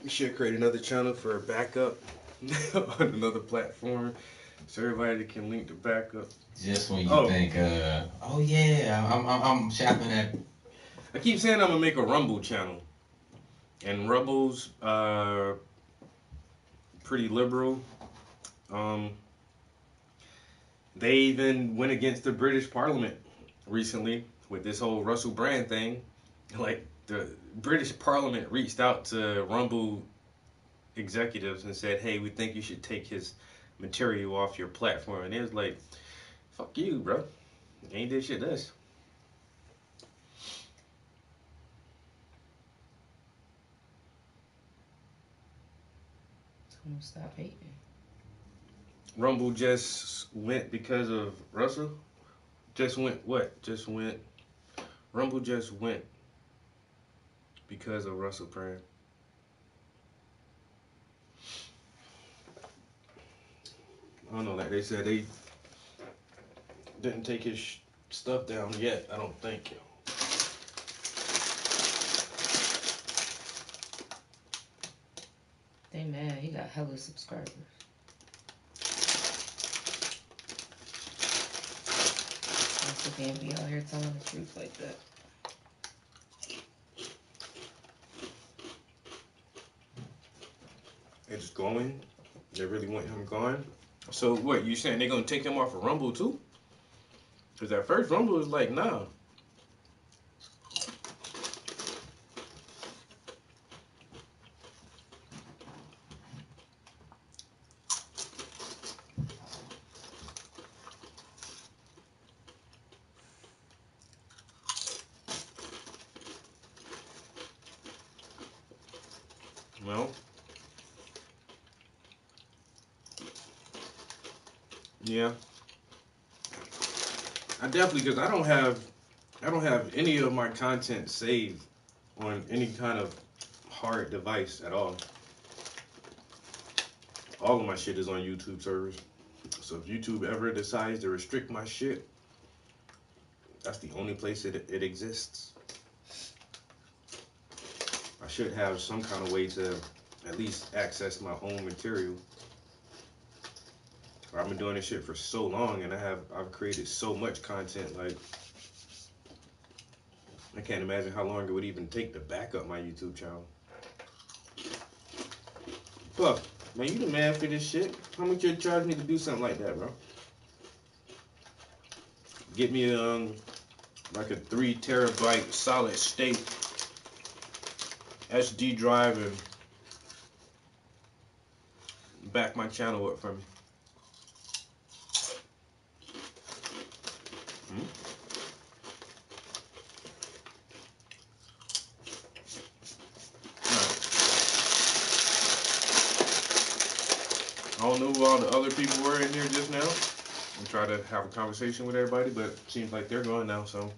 We should create another channel for a backup on another platform, so everybody can link the backup. Just when you think, oh yeah, I'm shopping at. I keep saying I'm gonna make a Rumble channel, and Rumble's pretty liberal. They even went against the British Parliament recently with this whole Russell Brand thing. Like, the British Parliament reached out to Rumble executives and said, hey, we think you should take his material off your platform. And it was like, fuck you, bro. You ain't did shit to us. Stop hating. Rumble just went because of Russell? Just went what? Rumble just went because of Russell Brand. I don't know, like they said, they didn't take his stuff down yet, I don't think. They mad, he got hella subscribers. Once again, be out here telling the truth like that. It's going. They really want him gone. So what, you saying they're gonna take him off of Rumble too? Because at first Rumble was like, nah. Well, yeah, I definitely, because I don't have any of my content saved on any kind of hard device at all. All of my shit is on YouTube servers. So if YouTube ever decides to restrict my shit, that's the only place it exists. I should have some kind of way to at least access my own material. I've been doing this shit for so long, and I've created so much content. Like, I can't imagine how long it would even take to back up my YouTube channel. But Man, you the man for this shit. How much you charge me to do something like that, bro? Get me like a 3 terabyte solid state SD drive and back my channel up for me. I don't know who all the other people were in here just now. And try to have a conversation with everybody, but it seems like they're gone now, so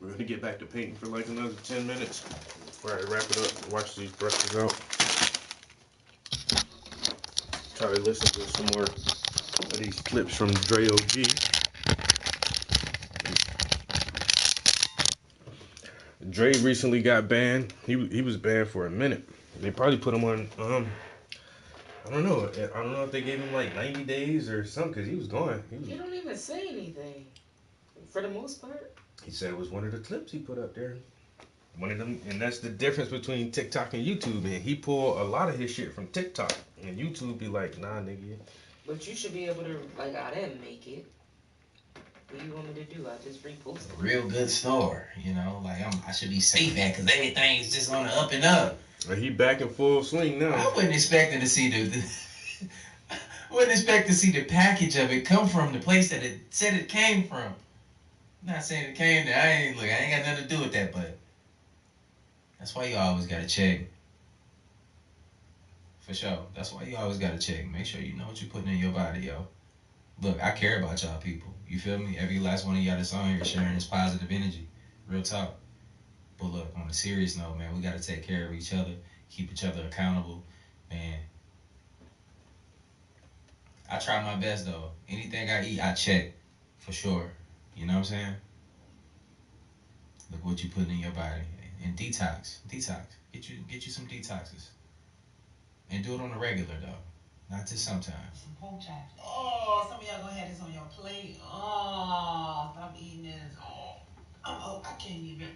we're gonna get back to painting for like another 10 minutes before I wrap it up and watch these brushes out. Try to listen to some more of these clips from Dre OG. Dre recently got banned. He was banned for a minute. They probably put him on I don't know if they gave him like 90 days or something, because he was gone. He don't even say anything, for the most part. He said it was one of the clips he put up there. One of them, and that's the difference between TikTok and YouTube, man. He pulled a lot of his shit from TikTok, and YouTube be like, nah, nigga. But you should be able to, like, I didn't make it. What do you want me to do? I just repost it. Real good store, you know, like I should be safe at, because everything's just on the up and up. He back in full swing now. I wasn't expecting to see the package of it come from the place that it said it came from. I'm not saying it came there. I ain't got nothing to do with that, but that's why you always gotta check. For sure. That's why you always gotta check. Make sure you know what you're putting in your body, yo. Look, I care about y'all people. You feel me? Every last one of y'all that's on here sharing this positive energy. Real talk. But look, on a serious note, man, we gotta take care of each other, keep each other accountable, man. I try my best though. Anything I eat, I check for sure. You know what I'm saying? Look what you put in your body. And detox. Get you some detoxes. And do it on a regular though. Not just sometimes. Some pork chops. Oh, some of y'all gonna have this on your plate. Oh, stop eating this. Oh, I can't even.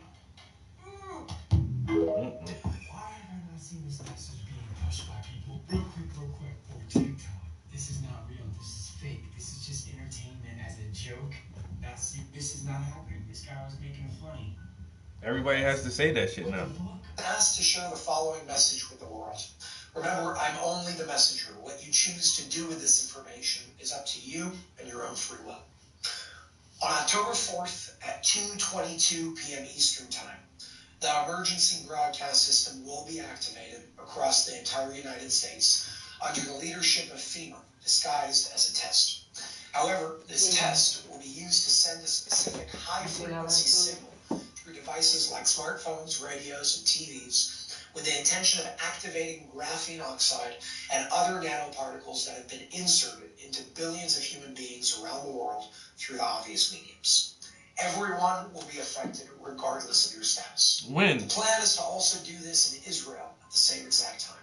Why have I not seen this message being pushed by people? Real quick, over TikTok. This is not real. This is fake. This is just entertainment as a joke. This is not happening. This guy was making it funny. Everybody has to say that shit now. Asked to share the following message with the world. Remember, I'm only the messenger. What you choose to do with this information is up to you and your own free will. On October 4th at 2:22 p.m. Eastern Time, the emergency broadcast system will be activated across the entire United States under the leadership of FEMA, disguised as a test. However, this test will be used to send a specific high-frequency signal through devices like smartphones, radios, and TVs with the intention of activating graphene oxide and other nanoparticles that have been inserted into billions of human beings around the world through the obvious mediums. Everyone will be affected regardless of your status. When? The plan is to also do this in Israel at the same exact time.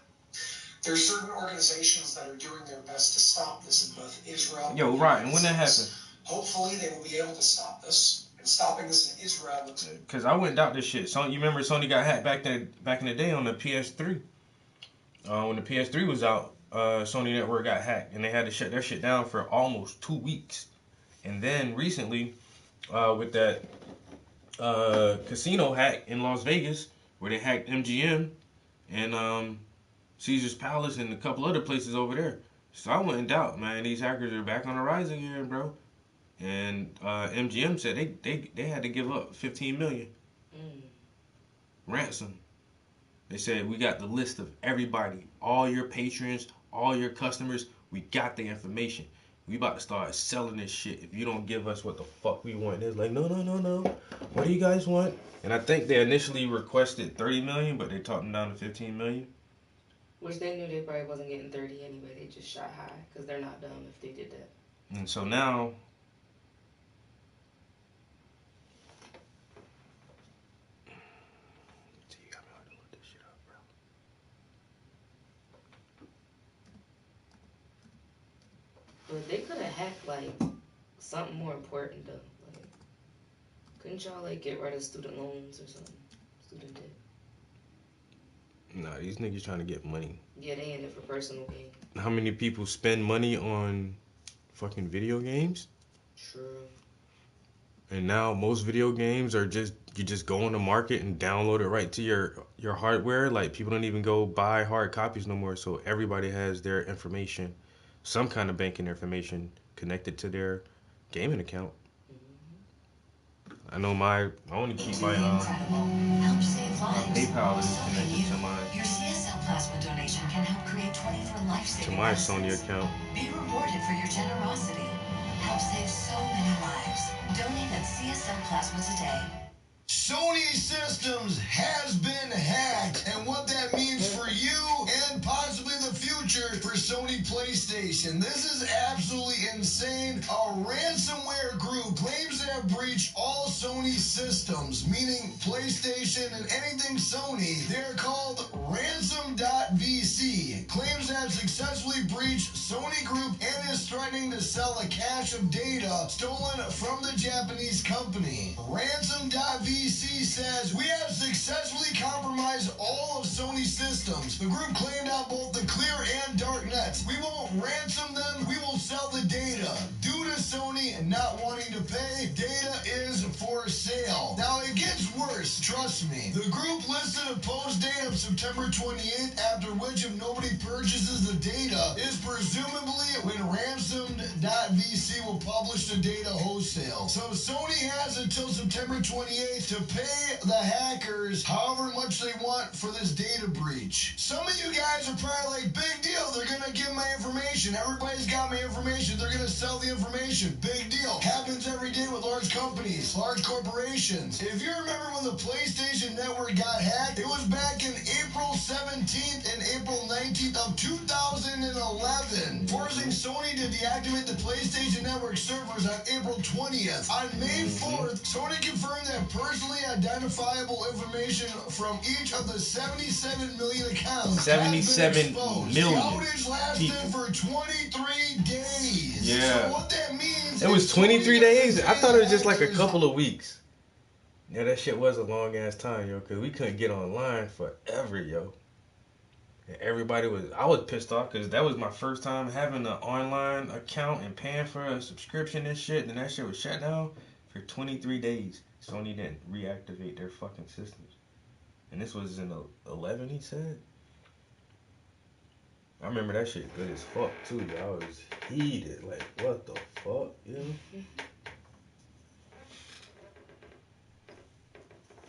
There are certain organizations that are doing their best to stop this in both Israel Yo, right, and when that happened? Hopefully they will be able to stop this. And stopping this in Israel looks good. Cause I went out this shit. So you remember Sony got hacked back in the day on the PS3. When the PS3 was out, Sony Network got hacked, and they had to shut their shit down for almost 2 weeks. And then recently, with that casino hack in Las Vegas, where they hacked MGM and Caesar's Palace and a couple other places over there. So I went in doubt, man. These hackers are back on the rise again, bro. And MGM said they had to give up $15 million ransom. They said, we got the list of everybody, all your patrons, all your customers. We got the information. We about to start selling this shit if you don't give us what the fuck we want. They're like, no. What do you guys want? And I think they initially requested $30 million, but they talked them down to $15 million. Which they knew they probably wasn't getting 30 anyway. They just shot high because they're not dumb if they did that. And so now, but they could have hacked like something more important though. Like, couldn't y'all like get rid of student loans or something? Student debt. Nah, these niggas trying to get money. Yeah, they in it for personal gain. How many people spend money on fucking video games? True. And now most video games are just, you just go on the market and download it right to your hardware. Like, people don't even go buy hard copies no more. So everybody has their information, some kind of banking information connected to their gaming account. I know I only keep my Help save lives. PayPal is connected to my Your CSL plasma donation can help create 24 life-saving Sony account. Be rewarded for your generosity. Help save so many lives. Donate at CSL Plasma today. Sony Systems has been hacked, and what that means for you and possibly the future for Sony PlayStation. This is absolutely insane. A ransomware group claims to have breached all Sony systems, meaning PlayStation and anything Sony. They're called Ransom.vc. Claims to have successfully breached Sony Group and is threatening to sell a cache of data stolen from the Japanese company. Ransom.vc says, we have successfully compromised all of Sony systems. The group claimed on both the clear and dark nets. We won't ransom them, we will sell the data. Due to Sony not wanting to pay, data is for sale. Now it gets worse, trust me. The group listed a post date of September 28th, after which if nobody purchases the data, is presumably when Ransom.vc will publish the data wholesale. So Sony has until September 28th to pay the hackers however much they want for this data breach. Some of you guys are probably like, big deal, they're gonna give my information. Everybody's got my information. They're gonna sell the information. Big deal. Happens every day with large companies, large corporations. If you remember when the PlayStation Network got hacked, it was back in April 17th and April 19th of 2011, forcing Sony to deactivate the PlayStation Network servers on April 20th. On May 4th, Sony confirmed that personally identifiable information from each of the 77 million accounts 77 million The outage lasted for 23 days. Yeah. So what that means, it was 23 days? I thought it was just like a couple of weeks. Yeah, that shit was a long ass time, yo, because we couldn't get online forever, yo. And everybody I was pissed off because that was my first time having an online account and paying for a subscription and shit, and that shit was shut down for 23 days. Sony didn't reactivate their fucking systems. And this was in 11, he said. I remember that shit good as fuck, too. I was heated. Like, what the fuck, you know?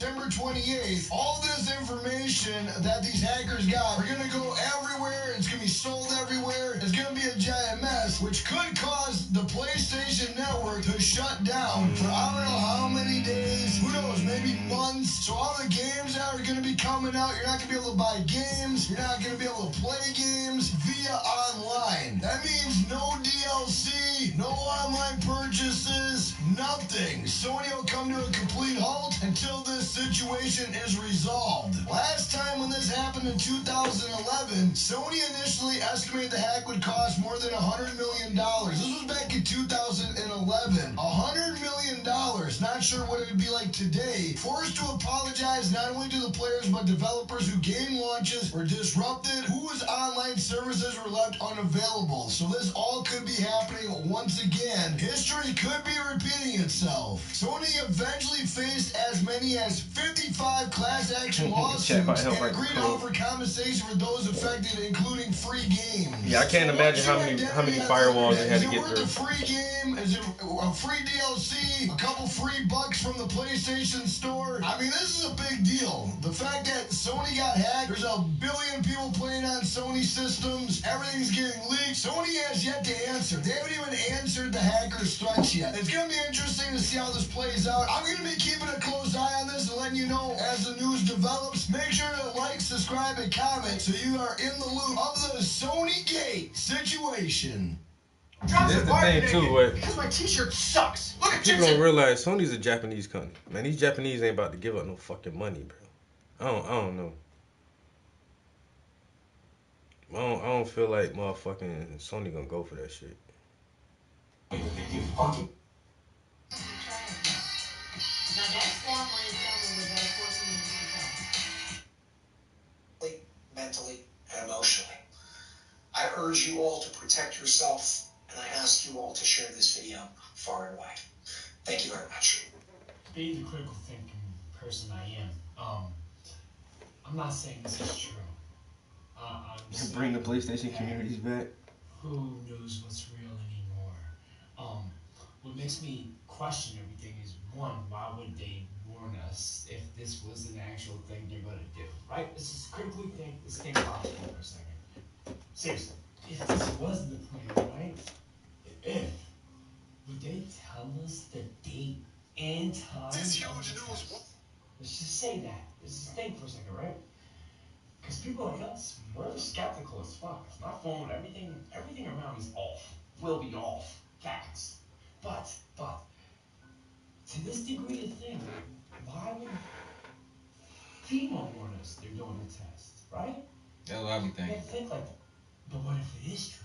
September 28th, all this information that these hackers got are gonna go everywhere. It's gonna be sold everywhere. It's gonna be a giant mess, which could cause the PlayStation Network to shut down for I don't know how many days. Who knows? Maybe months. So all the games that are gonna be coming out, you're not gonna be able to buy games. You're not gonna be able to play games via online. That means no DLC, no online purchases, nothing. Sony will come to a complete halt until this situation is resolved. Last time when this happened in 2011, Sony initially estimated the hack would cost more than $100 million. This was back in 2011. $100 million. Not sure what it would be like today. Forced to apologize not only to the players but developers whose game launches were disrupted, whose online services were left unavailable. So this all could be happening once again. History could be repeating itself. Sony eventually faced as many as 55 class action lawsuits and agreed to offer compensation for those affected, including free games. Yeah, I can't imagine how many firewalls they had to get through. Is it worth a free game? Is it a free DLC? A couple free bucks from the PlayStation Store? I mean, this is a big deal. The fact that Sony got hacked, there's 1 billion people playing on Sony systems, everything's getting leaked. Sony has yet to answer. They haven't even answered the hackers' threats yet. It's going to be interesting to see how this plays out. I'm going to be keeping a close eye on this and letting you know as the news develops. Make sure to like, subscribe, and comment so you are in the loop of the Sony Gate situation. This is the thing too, what Because my t-shirt sucks. Look at people don't realize, Sony's a Japanese company. Man, these Japanese ain't about to give up no fucking money, bro. I don't know. I don't feel like motherfucking Sony gonna go for that shit. Now that's formally coming with that 14 inch. mentally and emotionally. I urge you all to protect yourself, and I ask you all to share this video far and wide. Thank you very much. Being the critical thinking person I am, I'm not saying this is true. I'm You bring the PlayStation communities back. Who knows what's real anymore? What makes me question everything is, one, why would they warn us if this was an actual thing they're gonna do, right? Let's just critically think, let's think about it for a second. Seriously, if this was the plan, right? If, would they tell us the date and time? Let's just say that. Let's just think for a second, right? Because people like us, we're skeptical as fuck. It's not phone, everything around is off. Will be off. Facts. But, to this degree of thing, why would FEMA warn us they're doing the test, right? That's what I be thinking. Think like that. But what if it is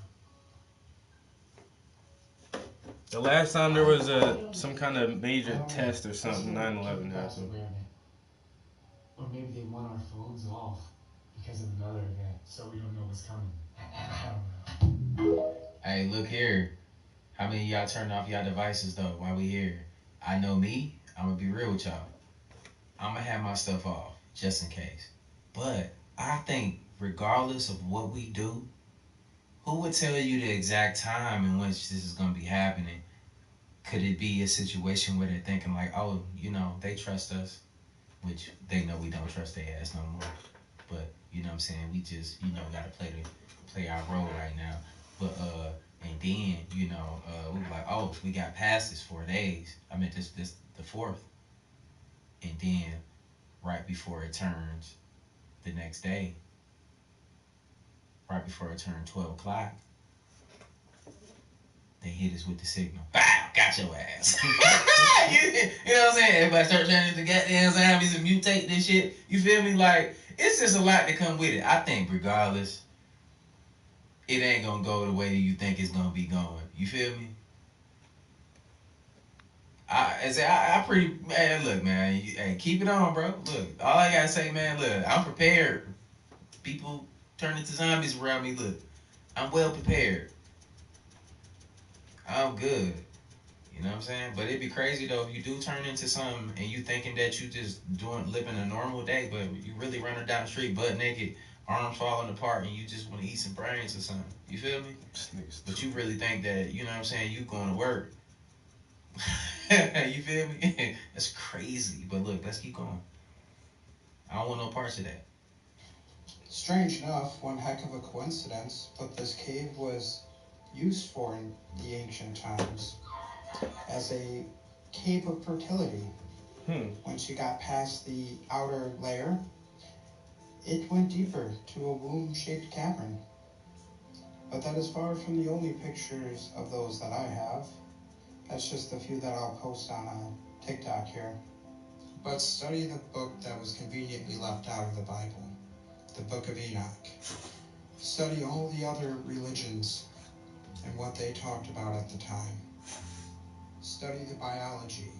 true? The last time there was some kind of major test or something, 9/11 happened. Or maybe they want our phones off because of another event, so we don't know what's coming. I don't know. Hey, look here. How many of y'all turned off y'all devices though while we here? I know me. I'm gonna be real with y'all. I'm gonna have my stuff off just in case. But I think regardless of what we do, who would tell you the exact time in which this is gonna be happening? Could it be a situation where they're thinking like, oh, you know, they trust us, which they know we don't trust their ass no more. But you know what I'm saying? We just, you know, gotta play our role right now. But and then, you know, we were like, oh, we got past this 4 days. I mean, this the 4th. And then, right before it turns the next day, right before it turned 12 o'clock, they hit us with the signal. Bow, got your ass. you know what I'm saying? Everybody start turning into goddamn zombies and mutate this shit. You feel me? Like, it's just a lot to come with it. I think regardless, it ain't gonna go the way that you think it's gonna be going. You feel me? I pretty, man, look, man, hey, keep it on, bro. Look, all I gotta say, man, look, I'm prepared. People turn into zombies around me, look, I'm well prepared. I'm good. You know what I'm saying? But it'd be crazy, though, if you do turn into something and you thinking that you just living a normal day, but you really running down the street butt naked, arms falling apart, and you just want to eat some brains or something. You feel me? But you really think that, you know what I'm saying, you going to work. You feel me? That's crazy. But look, let's keep going. I don't want no parts of that. Strange enough, one heck of a coincidence, but this cave was used for in the ancient times as a cave of fertility. Once you got past the outer layer, it went deeper to a womb-shaped cavern. But that is far from the only pictures of those that I have. That's just a few that I'll post on TikTok here. But study the book that was conveniently left out of the Bible, the Book of Enoch. Study all the other religions and what they talked about at the time. Study the biology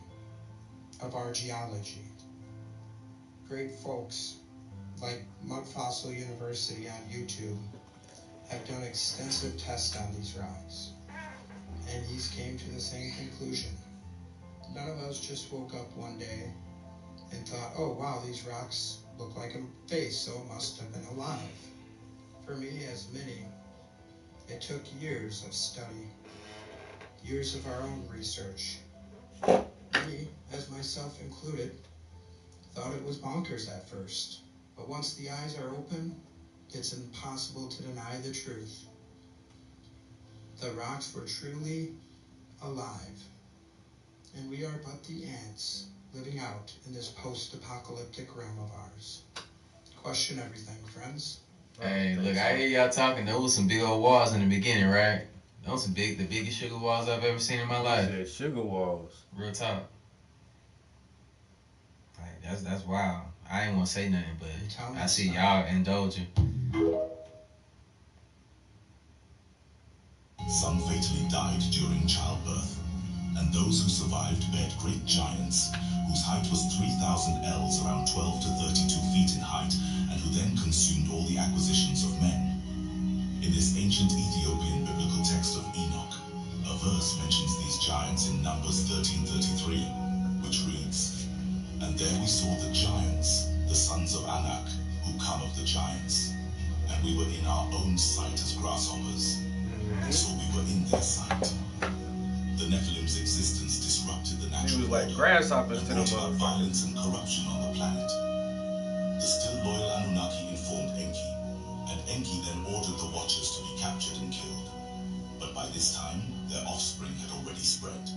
of our geology. Great folks like Mud Fossil University on YouTube have done extensive tests on these rocks, and he's came to the same conclusion. None of us just woke up one day and thought, oh wow, these rocks look like a face, so it must have been alive. For me, as many, it took years of study, years of our own research. Me, as myself included, thought it was bonkers at first, but once the eyes are open, it's impossible to deny the truth. The rocks were truly alive, and we are but the ants living out in this post-apocalyptic realm of ours. Question everything, friends. Hey, look, I hear y'all talking. There was some big old walls in the beginning, right? Those some the biggest sugar walls I've ever seen in my life. Yeah, sugar walls. Real talk. Like, that's wild. I ain't want to say nothing, but I see y'all indulging. Some fatally died during childbirth, and those who survived bared great giants, whose height was 3,000 ells, around 12 to 32 feet in height, and who then consumed all the acquisitions of men. In this ancient Ethiopian biblical text of Enoch, a verse mentions these giants in Numbers 13:33, which reads, "And there we saw the giants, the sons of Anak, who come of the giants. And we were in our own sight as grasshoppers, and so we were in their sight." The Nephilim's existence disrupted the natural order. Like grasshoppers to the brought about violence and corruption on the planet. The still loyal Anunnaki informed Enki, and Enki then ordered the Watchers to be captured and killed. But by this time, their offspring had already spread.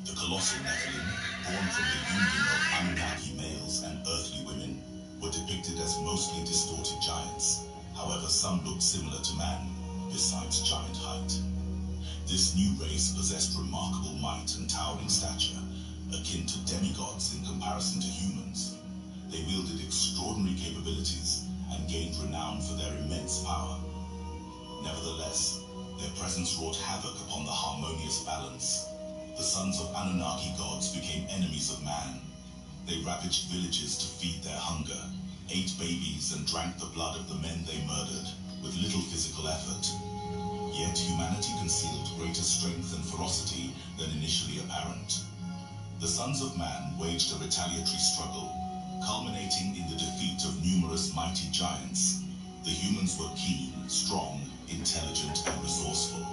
The colossal Nephilim, born from the union of Anunnaki males and earthly women, were depicted as mostly distorted giants. However, some looked similar to man, besides giant height. This new race possessed remarkable might and towering stature, akin to demigods in comparison to humans. They wielded extraordinary capabilities and gained renown for their immense power. Nevertheless, their presence wrought havoc upon the harmonious balance. The sons of Anunnaki gods became enemies of man. They ravaged villages to feed their hunger, ate babies and drank the blood of the men they murdered, with little physical effort. Yet humanity concealed greater strength and ferocity than initially apparent. The sons of man waged a retaliatory struggle, culminating in the defeat of numerous mighty giants. The humans were keen, strong, intelligent, and resourceful.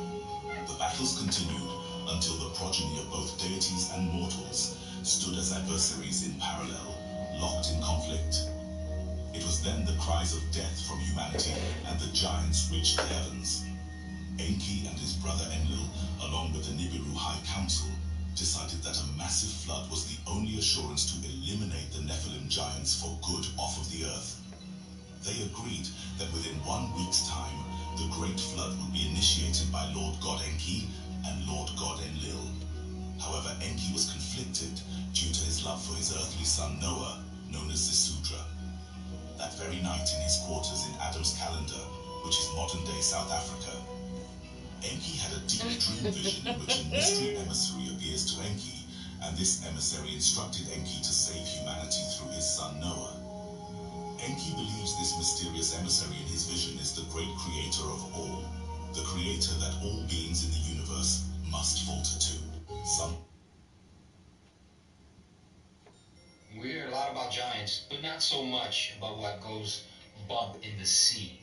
The battles continued until the progeny of both deities and mortals stood as adversaries in parallel, locked in conflict. It was then the cries of death from humanity and the giants reached the heavens. Enki and his brother Enlil, along with the Nibiru High Council, decided that a massive flood was the only assurance to eliminate the Nephilim giants for good off of the earth. They agreed that within 1 week's time, the Great Flood would be initiated by Lord God Enki and Lord God Enlil. However, Enki was conflicted due to his love for his earthly son Noah, known as Zisudra. That very night in his quarters in Adam's Calendar, which is modern-day South Africa, Enki had a deep dream vision in which a mystery emissary appears to Enki, and this emissary instructed Enki to save humanity through his son Noah. Enki believes this mysterious emissary in his vision is the great creator of all, the creator that all beings in the universe must falter to. We hear a lot about giants, but not so much about what goes bump in the sea.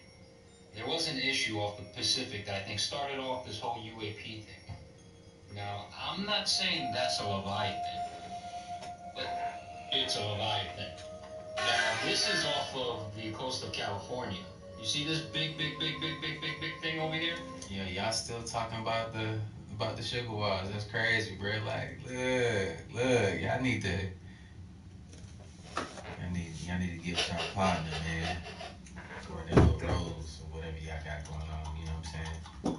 There was an issue off the Pacific that I think started off this whole UAP thing. Now, I'm not saying that's a Leviathan, but it's a Leviathan. Now, this is off of the coast of California. You see this big thing over here? Yeah, y'all still talking about the sugar wars. That's crazy, bro. Like, look, y'all need to give y'all partner, man, or that little rose or whatever y'all got going on. You know what I'm saying?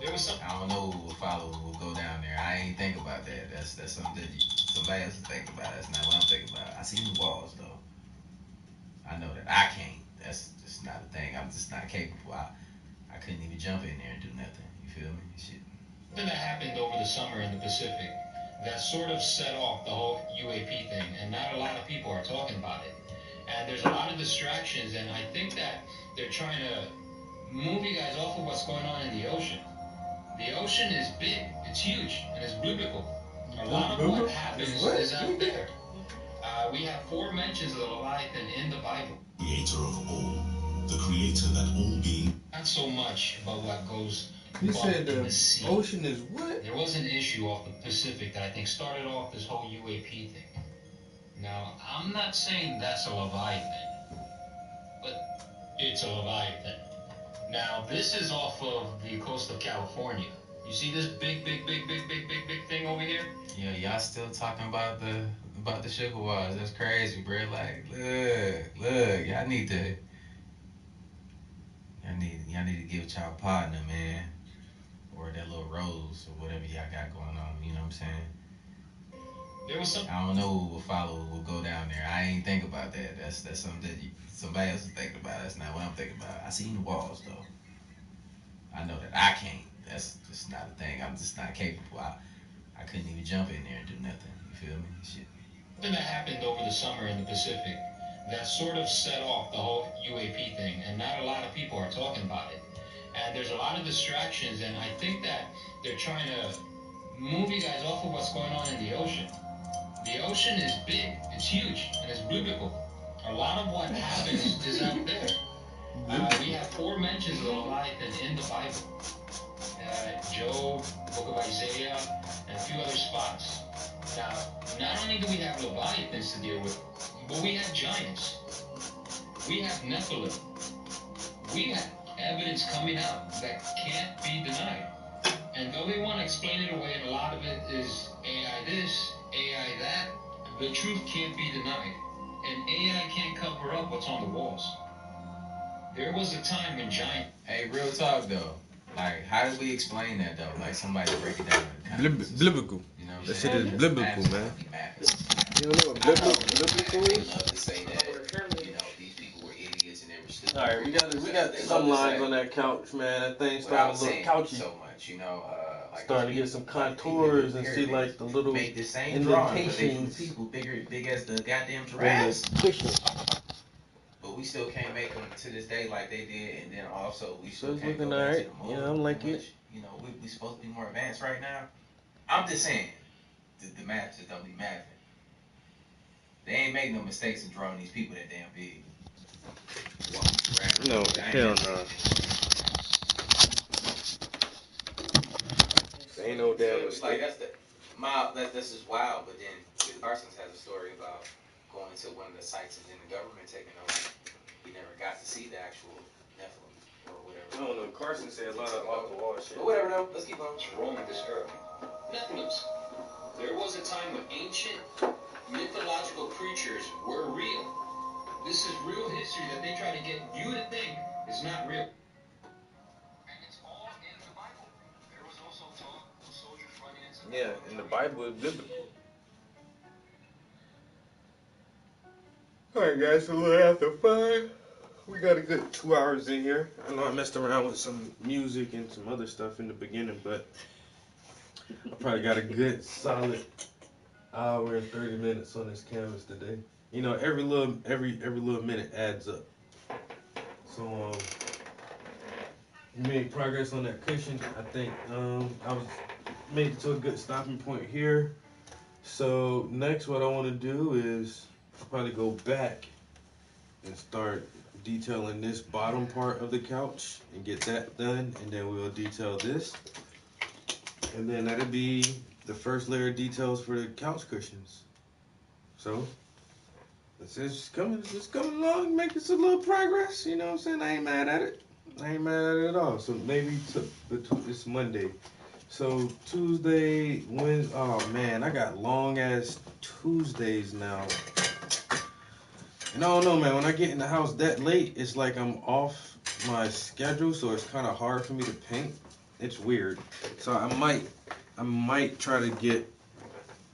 There was some. I don't know who will follow, who will go down there. I ain't think about that. That's something that somebody else is thinking about. That's not what I'm thinking about. I seen the walls though. I know that I can't. That's just not a thing. I'm just not capable. I couldn't even jump in there and do nothing. You feel me? Shit. Something that happened over the summer in the Pacific that sort of set off the whole UAP thing, and not a lot of people are talking about it. And there's a lot of distractions, and I think that they're trying to move you guys off of what's going on in the ocean. The ocean is big, it's huge, and it's biblical. A lot of what happens is out there. We have 4 mentions of the Leviathan in the Bible. Creator of all, the creator that all beings. Not so much about what goes He said in the the sea. ocean is what? There was an issue off the Pacific that I think started off this whole UAP thing. Now, I'm not saying that's a Leviathan, but it's a Leviathan. Now, this is off of the coast of California. You see this big thing over here? Yeah, y'all still talking about the sugar wars. That's crazy, bro. Like, look, y'all need to give y'all partner, man, or that little rose or whatever y'all got going on. You know what I'm saying? There was some. I don't know who will follow, who will go down there. I ain't think about that. That's something that somebody else is thinking about. That's not what I'm thinking about. I seen the walls though. I know that I can't. That's just not a thing. I'm just not capable. I couldn't even jump in there and do nothing. You feel me? Shit. Something that happened over the summer in the Pacific that sort of set off the whole UAP thing, and not a lot of people are talking about it. And there's a lot of distractions, and I think that they're trying to move you guys off of what's going on in the ocean. The ocean is big, it's huge, and it's biblical. A lot of what happens is out there. We have 4 mentions of Leviathan in the Bible. Job, Book of Isaiah, and a few other spots. Now, not only do we have Leviathans to deal with, but we have giants. We have Nephilim. We have evidence coming out that can't be denied. And though they want to explain it away, and a lot of it is AI this, AI that, the truth can't be denied. And AI can't cover up what's on the walls. There was a time when giant... Hey, real talk though. Like, how do we explain that though? Like, somebody break it down. Biblical. You know what I'm That saying? shit is biblical, man. You don't know what biblical is? Love to say that, you know, these people were idiots and they were stupid. All right, we got some lines on that couch, man. That thing starting to look couchy. So much, you know, like starting to get some contours and see like the little make the same drawing, indentations. People big as the goddamn giraffes. Cushion. But we still can't make them to this day like they did, and then also we still So it's can't looking go back alright. to the mold. Yeah, I'm liking which, it. You know, we supposed to be more advanced right now. I'm just saying, the math just don't be mathing. They ain't make no mistakes in drawing these people that damn big. No, hell no. Ain't no damn mistake. Like this is wild. But then Parsons has a story about going to one of the sites and then the government taking over. He never got to see the actual Nephilim or whatever. I don't know. Carson said a lot of off the wall shit. But whatever though. Let's keep on. What's wrong with this earth? Nephilims. There was a time when ancient mythological creatures were real. This is real history that they try to get you to think is not real. And it's all in the Bible. There was also talk of soldiers running into... Yeah, in the Bible is biblical. Alright guys, so a little after 5. We got a good 2 hours in here. I know I messed around with some music and some other stuff in the beginning, but I probably got a good solid hour and 30 minutes on this canvas today. You know, every little minute adds up. So made progress on that cushion. I think I was made it to a good stopping point here. So next, what I want to do is probably go back and start detailing this bottom part of the couch and get that done, and then we'll detail this, and then that'll be the first layer of details for the couch cushions. So it's just coming along, making some little progress. You know what I'm saying? I ain't mad at it. I ain't mad at it at all. So maybe it's Monday. So Tuesday, Wednesday. Oh man, I got long ass Tuesdays now. And I don't know, man. When I get in the house that late, it's like I'm off my schedule, so it's kind of hard for me to paint. It's weird. So I might try to get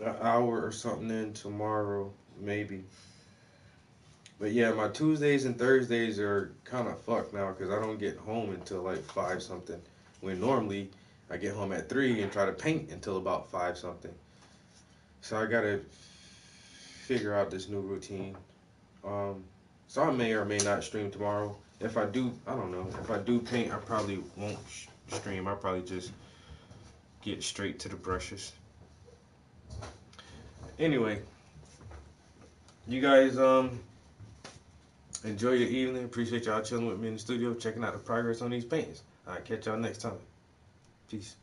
an hour or something in tomorrow, maybe. But yeah, my Tuesdays and Thursdays are kind of fucked now because I don't get home until like 5 something. When normally I get home at 3 and try to paint until about 5 something. So I gotta figure out this new routine. So I may or may not stream tomorrow. If I do, I don't know. If I do paint, I probably won't stream. I'll probably just get straight to the brushes. Anyway, you guys enjoy your evening. Appreciate y'all chilling with me in the studio, checking out the progress on these paintings. I'll catch y'all next time. Peace.